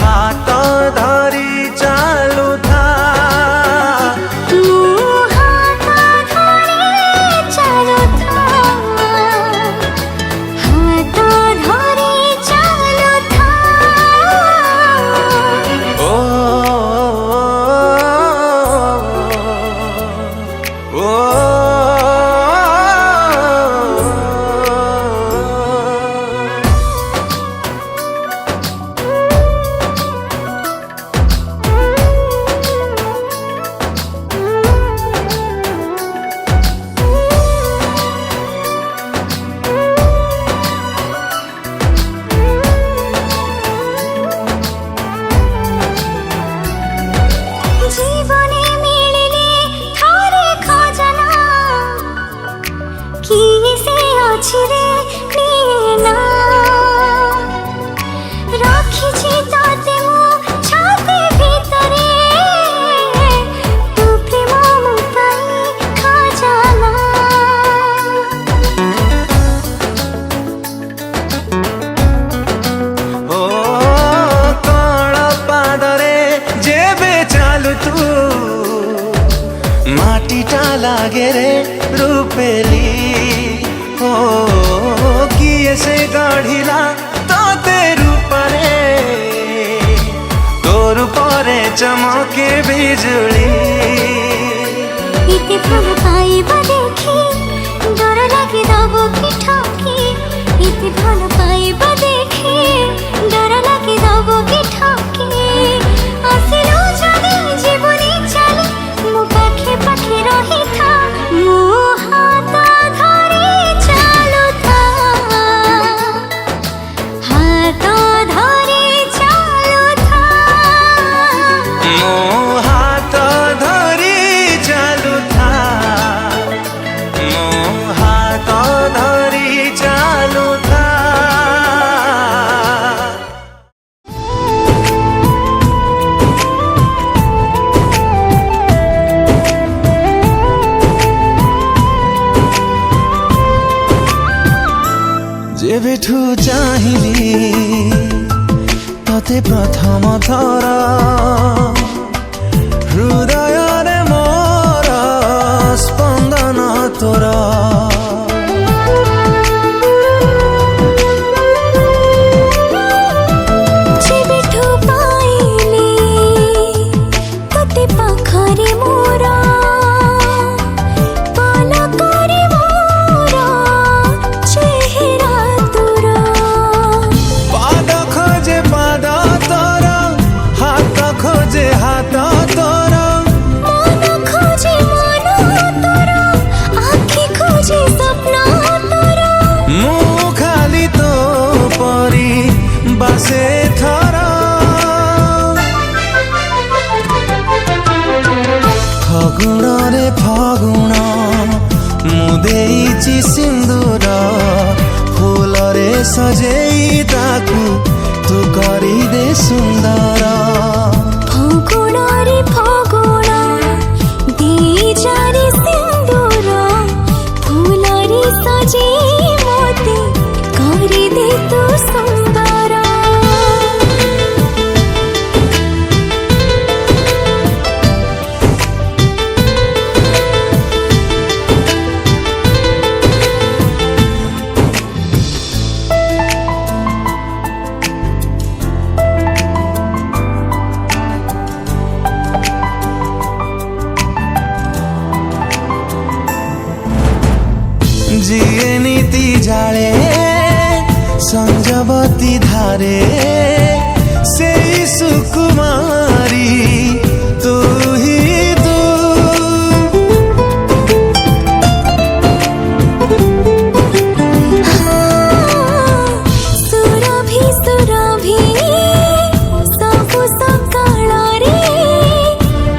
हाथ धरी चालू था लागे रे रूपेली हो किए से गढ़िला तोते रूपरे तोर परे चमके बिजुली इते फल पाइबा देखी डर लागे दबो कि ठकी इते फल पाइबा देखी डर लागे दबो कि ठकी आसिलो जदि जीवनी चली मो पाखे पाखे रही था मो हाथ धरी चालू था हाथ धरी चालू था मो हाथ धरी चालू था मो हाथ धरी चालू था जेबेठू चाहिली तते प्रथम थर हृदय रे मोर स्पंदन तोर जेबेठू पाइली तते पाखरे मोर पलकरे मोर चेहरा तोर पाद खोजे पाद तोर हाथ खोजे हाथ तोर मन खोजे मन तोर आँखि खोजे सपना तोर मुँह खाली तो परी बासे थर फगुण रे फगुण मु देइछि सिंदूर फूल रे सजेई ताकू तू करी दे सुंदर फगुण रे फगुण दे जारे सिंदूर फूल रे सजे मोते करी दे तू सुंदर जिए नीति जाले संजवती धारे से सुकुमारी तू ही तू सुरभि सुरभि सबु सकाळ रे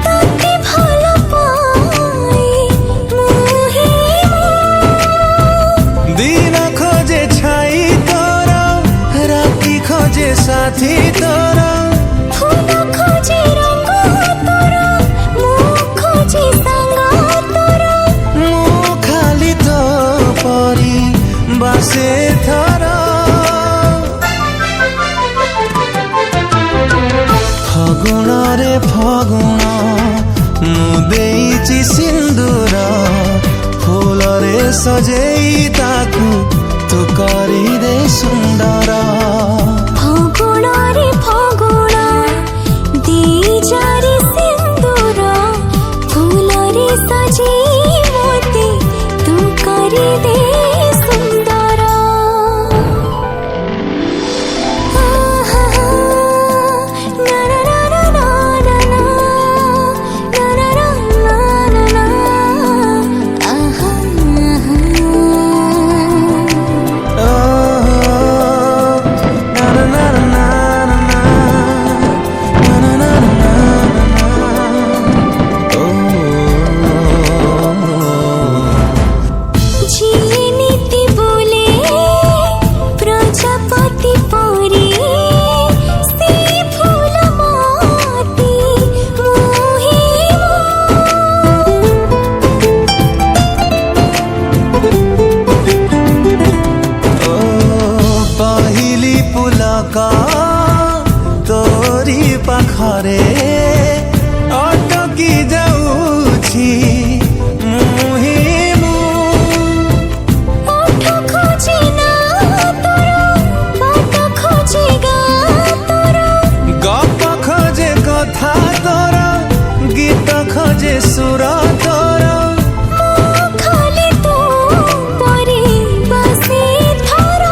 तते भल पाए मुहे साथी तोर फूल खोजे रंग तोर मु खोजे संग तोर मु खाली तो परी बासे थर फगुण रे फगुण मु देइछि सिंदूर फूल रे सजेई ताकू तू करी दे सुंदर फगुण रे फगुण दे जारी सिंदूर फूल रे सजेई मोते तू करी दे सुंदर ना ना ना ना ना ना ना ना ना ना ना आहा झिले नीति बोले प्रजापति परी से फूल मोती मोहे पहिली पुलका तोरी पाखरे अटकी जाऊछि मुहि मु ओठ खोजे ना तोर बात खोजे गा तोर गप खोजे कथा तोर गीत खोजे सुर तोर खाली तू परी बसे थर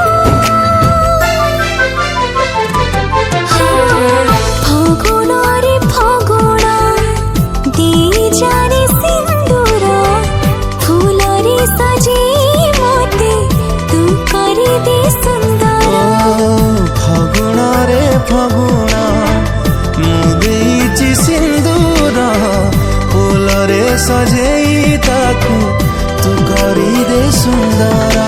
फगुण रे फगुण दे जारी सिंदूर फूल रे सजे मोते तू करी दे सुंदर फगुण रे फगुण मु देइछि सिंदूर फूल रे सजेई ताकू तू करी दे सुंदर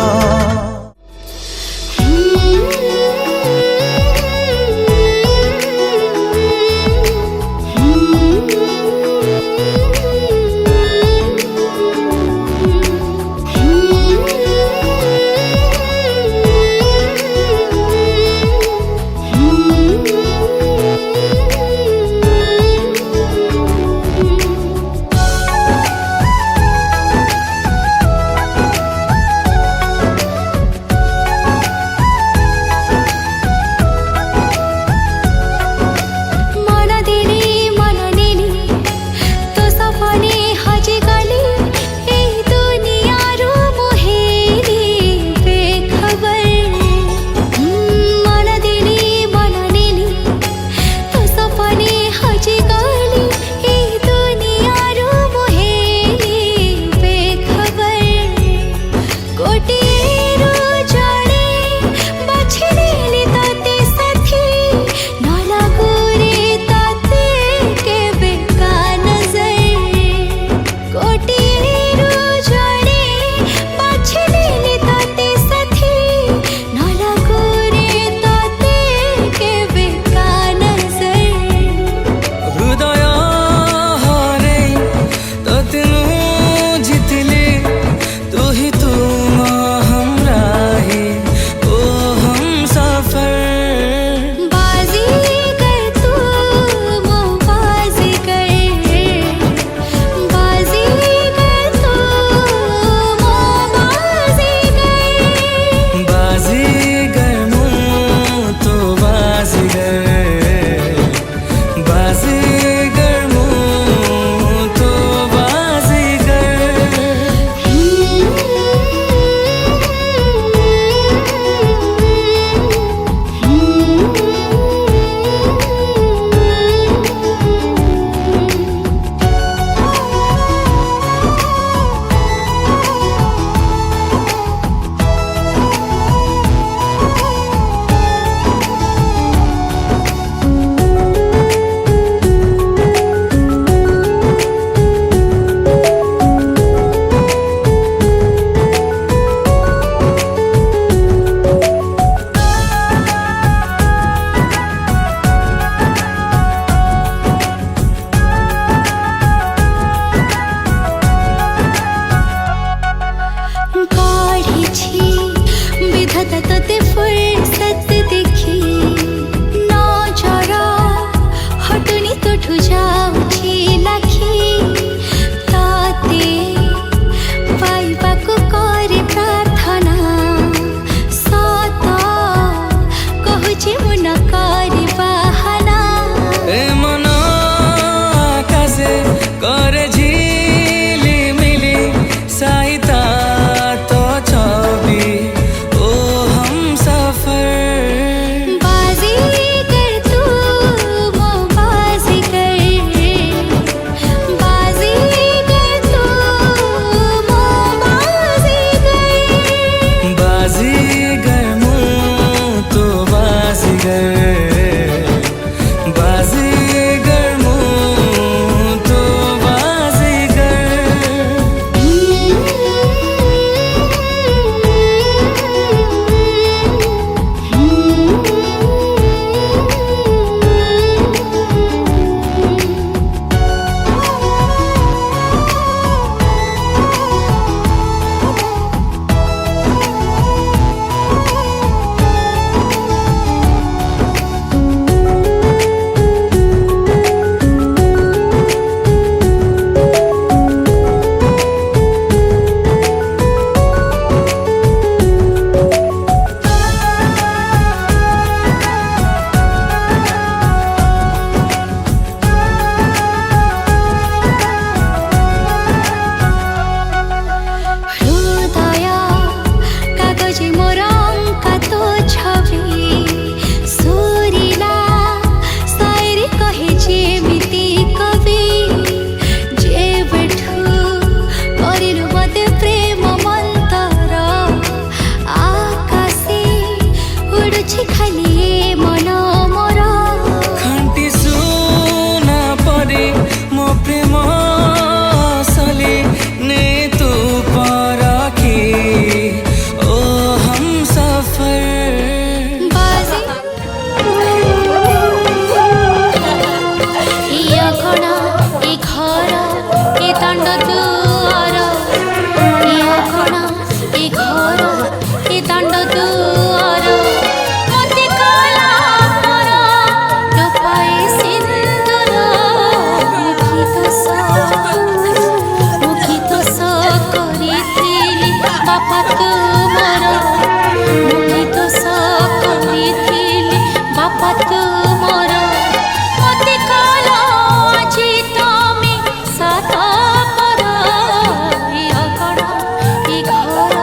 घर ए दांड दुआर मते काला पर टोपाए सिंदूर मुखी तोष करिथिली बापा तुमर मुखी तोष करिथिली बापा तुमर मते काला जी तमे सात पर ए अगण ए घर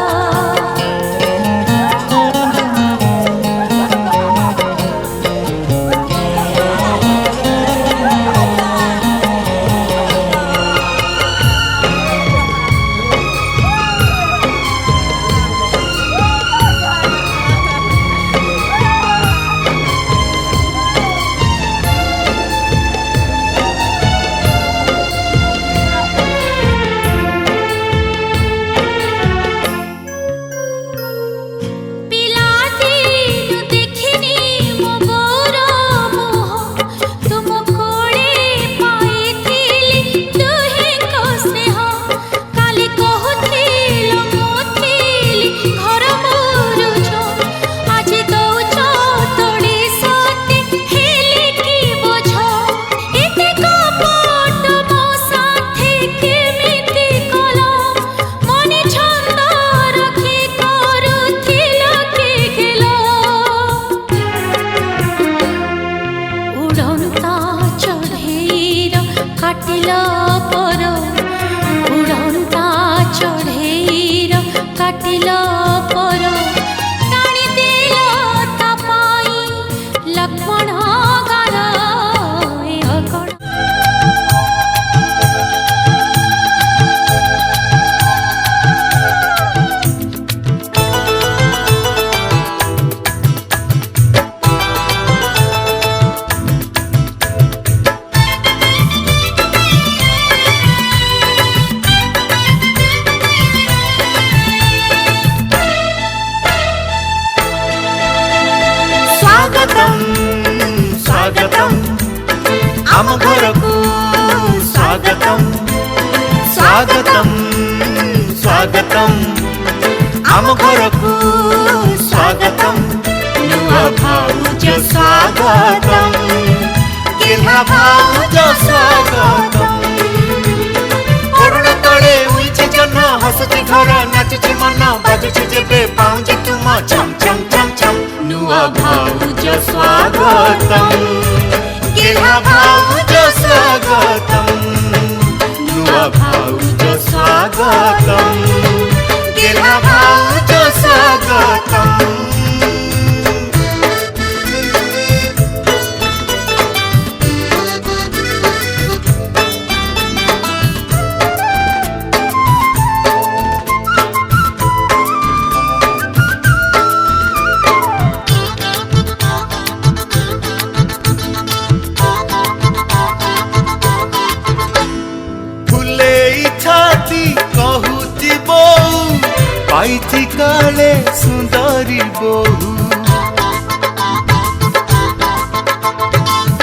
काटिला पर उड़ंता चढ़ेर काटिला पर टाणी देला ता पाई लक्ष्मण गार ए अगण स्वागतम आम घरकू स्वागतम स्वागतम स्वागतम आम घरकू स्वागतम नुआ भाउज स्वागतम गेल्हा भाउज स्वागतम अरुण तले उइछे जन हसुची घर नाचुची मन बाजुची जेबे पाउजी तुम छम छम छम छम नुआ भाउज स्वागतम गेल्हा भाउज स्वागतम नुआ भाउज स्वागतम गेल्हा भाउज स्वागतम पाइथी काले सुंदरी बहु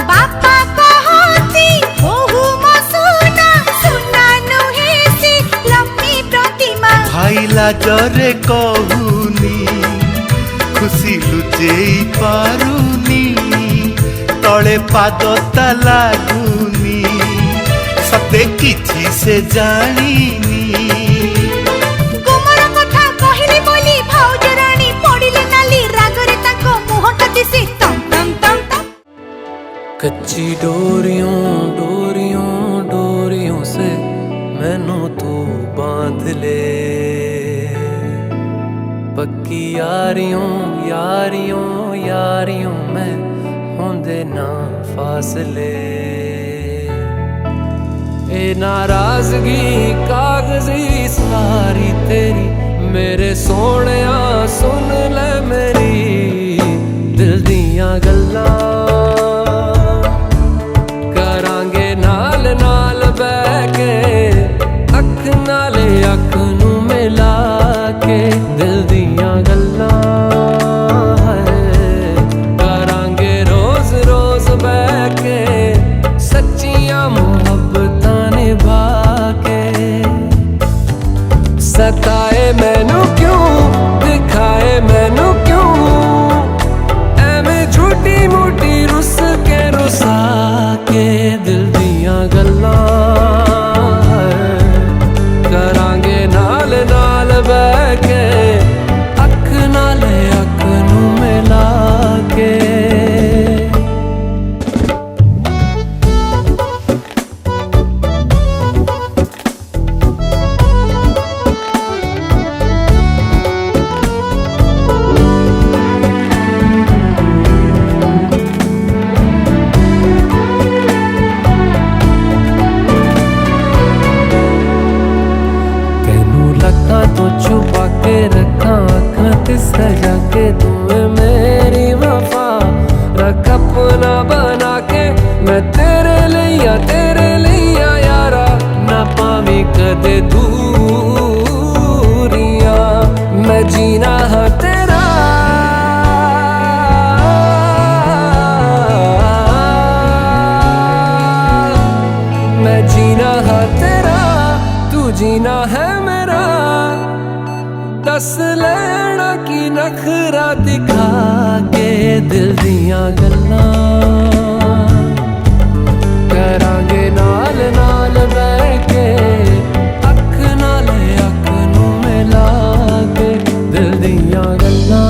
बापा कहती बहु म सुना सुना नुहेसी लक्ष्मी प्रतिमा भाईला जरे कहूनी खुशी लुचेई पारुनी तले पाद ता लागुनी सते किछि से जानिनी कच्ची डोरियों डोरियों डोरियों से मैनू तू बांध ले पक्की यारियों यारियों यारियों में होंदे ना फासले ए नाराजगी कागजी सारी तेरी मेरे सोहणिया सुन ले मेरी दिल दियां गल्लां नाल बह के अख नाले अख नू मिला के दिल दियां गल्लां करांगे रोज रोज बह के सच्चियां मुहब्बतां निभा के सताए मैनू क्यों सजा के तुम्हें मेरी वफा रख अपना बना के मैं तेरे लिया यारा ना पावी कदे दूरियां मैं जीना है तेरा मैं जीना है तेरा तू जीना है मेरा दस लेना की नखरा दिखा के दिल दियां गल्लां करांगे नाल नाल बैठ के अख नाल अख नू मिला के दिल दियां गल्लां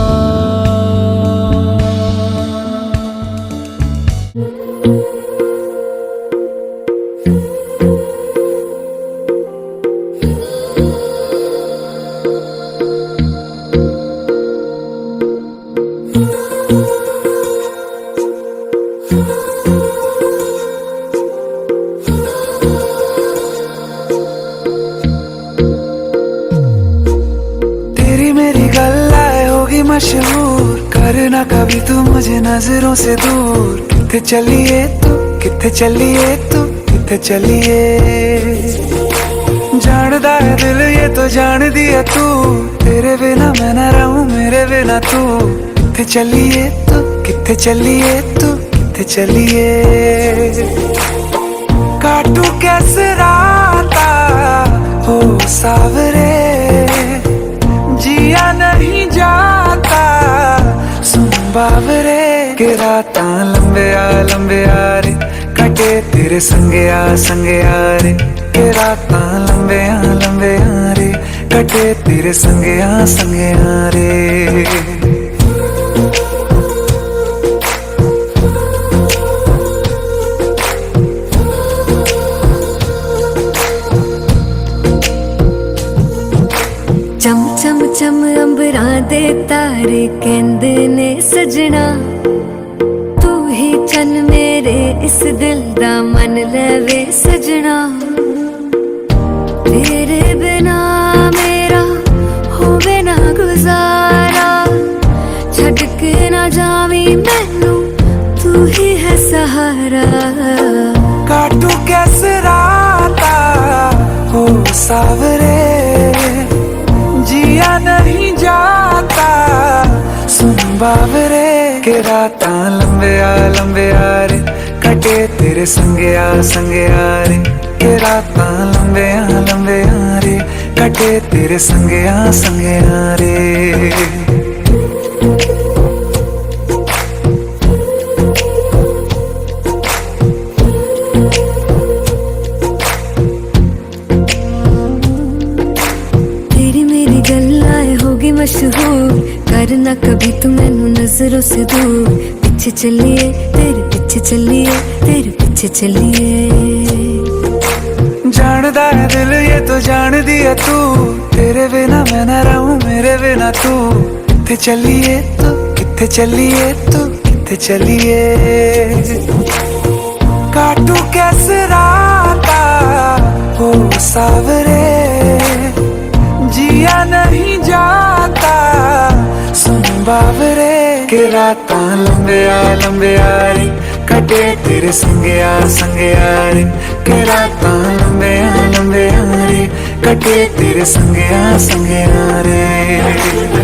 मशहूर करना कभी तू मुझे नजरों से दूर किथे चलिए तू किथे चलिए तू किथे चलिए जानदा है दिल ये तो जान दिया तू तेरे बिना मैं न रहूं मेरे बिना तू किथे चलिए तू किथे चलिए तू किथे चलिए काटू कैसे राता हो सावरे जिया नहीं जाता सुन बावरे के राता लंबे आ रे कटे तेरे संगे आ रे के राता लंबे आ रे कटे तेरे संगे आ रे चम चम चम अंबरां दे तारे कहंदे ने सजना तू ही चन मेरे इस दिल दा मन लवे सजना तेरे बिना मेरा होवे ना गुजारा छड़ के ना जावी मैनू तू ही है सहारा काटू कैसे राता हो सावरे जिया नहीं जाता सुन बावरे के राता लंबे आ रे कटे तेरे संगे आ रे के राता लंबे आ रे कटे तेरे संगे आ रे मशहूर करना कभी तू मैनू नजरों से दूर पीछे चलिए तेरे पीछे चलिए तेरे पीछे चलिए जानदा है दिल ये तो जान दिया तू तेरे बिना मैं न रहूं मेरे बिना तू किथे चलिए तू किथे चलिए तू किथे चलिए काटू कैसे राता हो सावरे जिया नहीं जाता सुन बावरे के राता लंबे आ रे कटे तेरे संगे आ रे के राता लंबे आ रे कटे तेरे संगे आ रे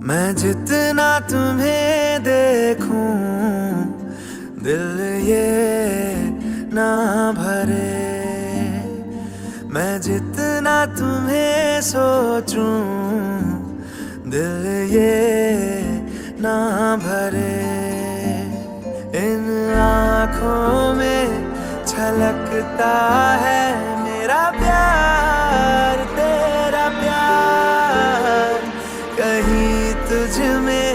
मैं जितना तुम्हें देखूं दिल ये ना भरे, मैं जितना तुम्हें सोचूं दिल ये धड़कता है मेरा प्यार तेरा प्यार, कहीं तुझ में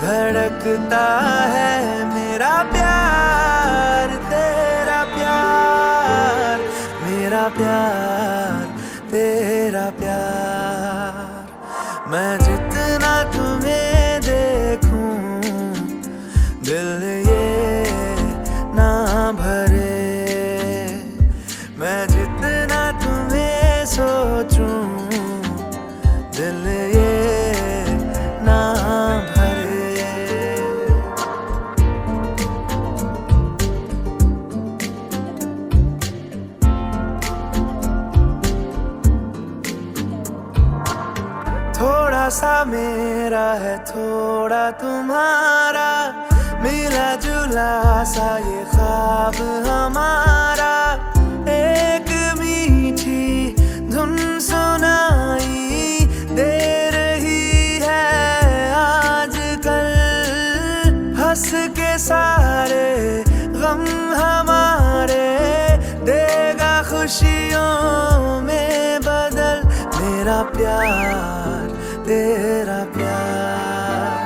धड़कता है मेरा प्यार तेरा प्यार, मेरा प्यार तेरा प्यार। मैं जितना तुम्हें देखूं दिल ये ना भरे, मैं जितना तुम्हें सोचूं दिल ये ना भरे। थोड़ा सा मेरा है थोड़ा तुम्हारा, मिला जुला सा ये ख्वाब हमारा, एक मीठी धुन सुनाई दे रही है आजकल, हंस के सारे गम हमारे देगा खुशियों में बदल, मेरा प्यार तेरा प्यार,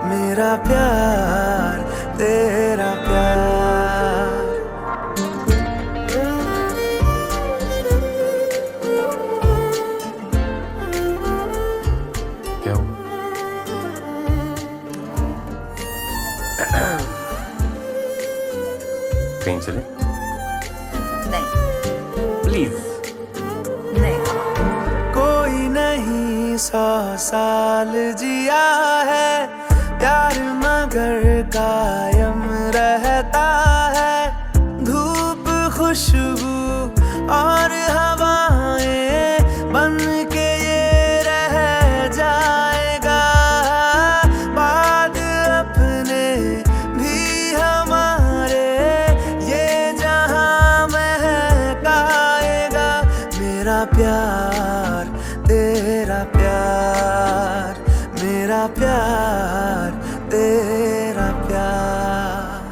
मेरा प्यार तेरा प्यार। क्या हुआ? कहीं चले? नहीं प्लीज। नहीं। कोई नहीं 100 साल जिया है, प्यार मगर कायम रहता है, धूप खुशबू और हवाएं बन के ये रह जाएगा, बाद अपने भी हमारे ये जहां महकाएगा, मेरा प्यार तेरा प्यार, मेरा प्यार तेरा प्यार।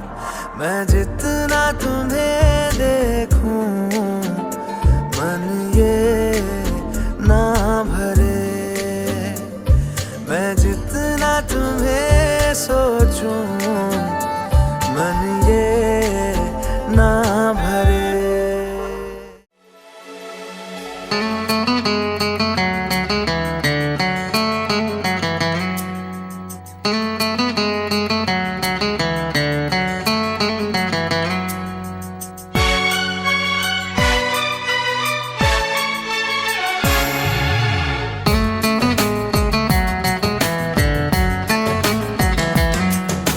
मैं जितना तुम्हें देखूं मन ये ना भरे, मैं जितना तुम्हें सोचूं मन ये ना भरे।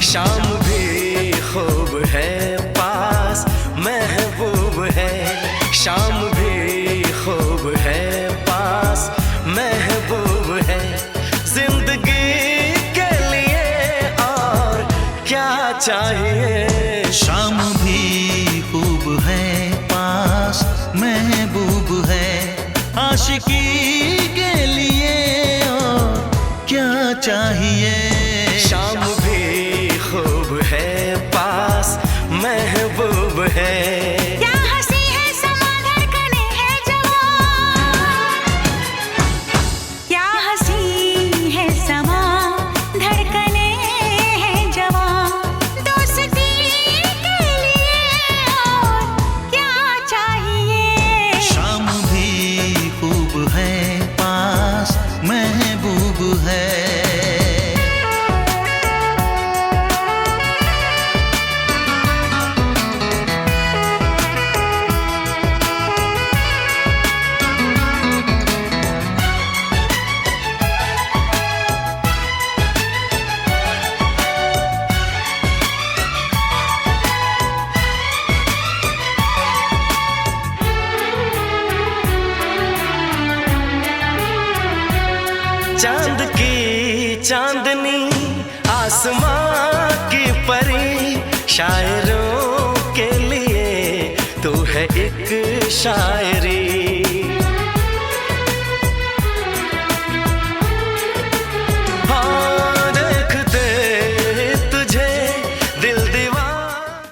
शाम भी खूब है पास महबूब है, शाम भी खूब है पास महबूब है, जिंदगी के लिए और क्या चाहिए। शाम भी खूब है पास महबूब है, आशिकी के लिए और क्या चाहिए। शाम भी खूब है पास महबूब है, क्या हंसी है समा धड़कने है जवां, क्या हंसी है समा धड़कने है जवां, दोस्ती के लिए और क्या चाहिए। शाम भी खूब है पास महबूब है। चांद की चांदनी आसमां की परी, शायरों के लिए तू है एक शायर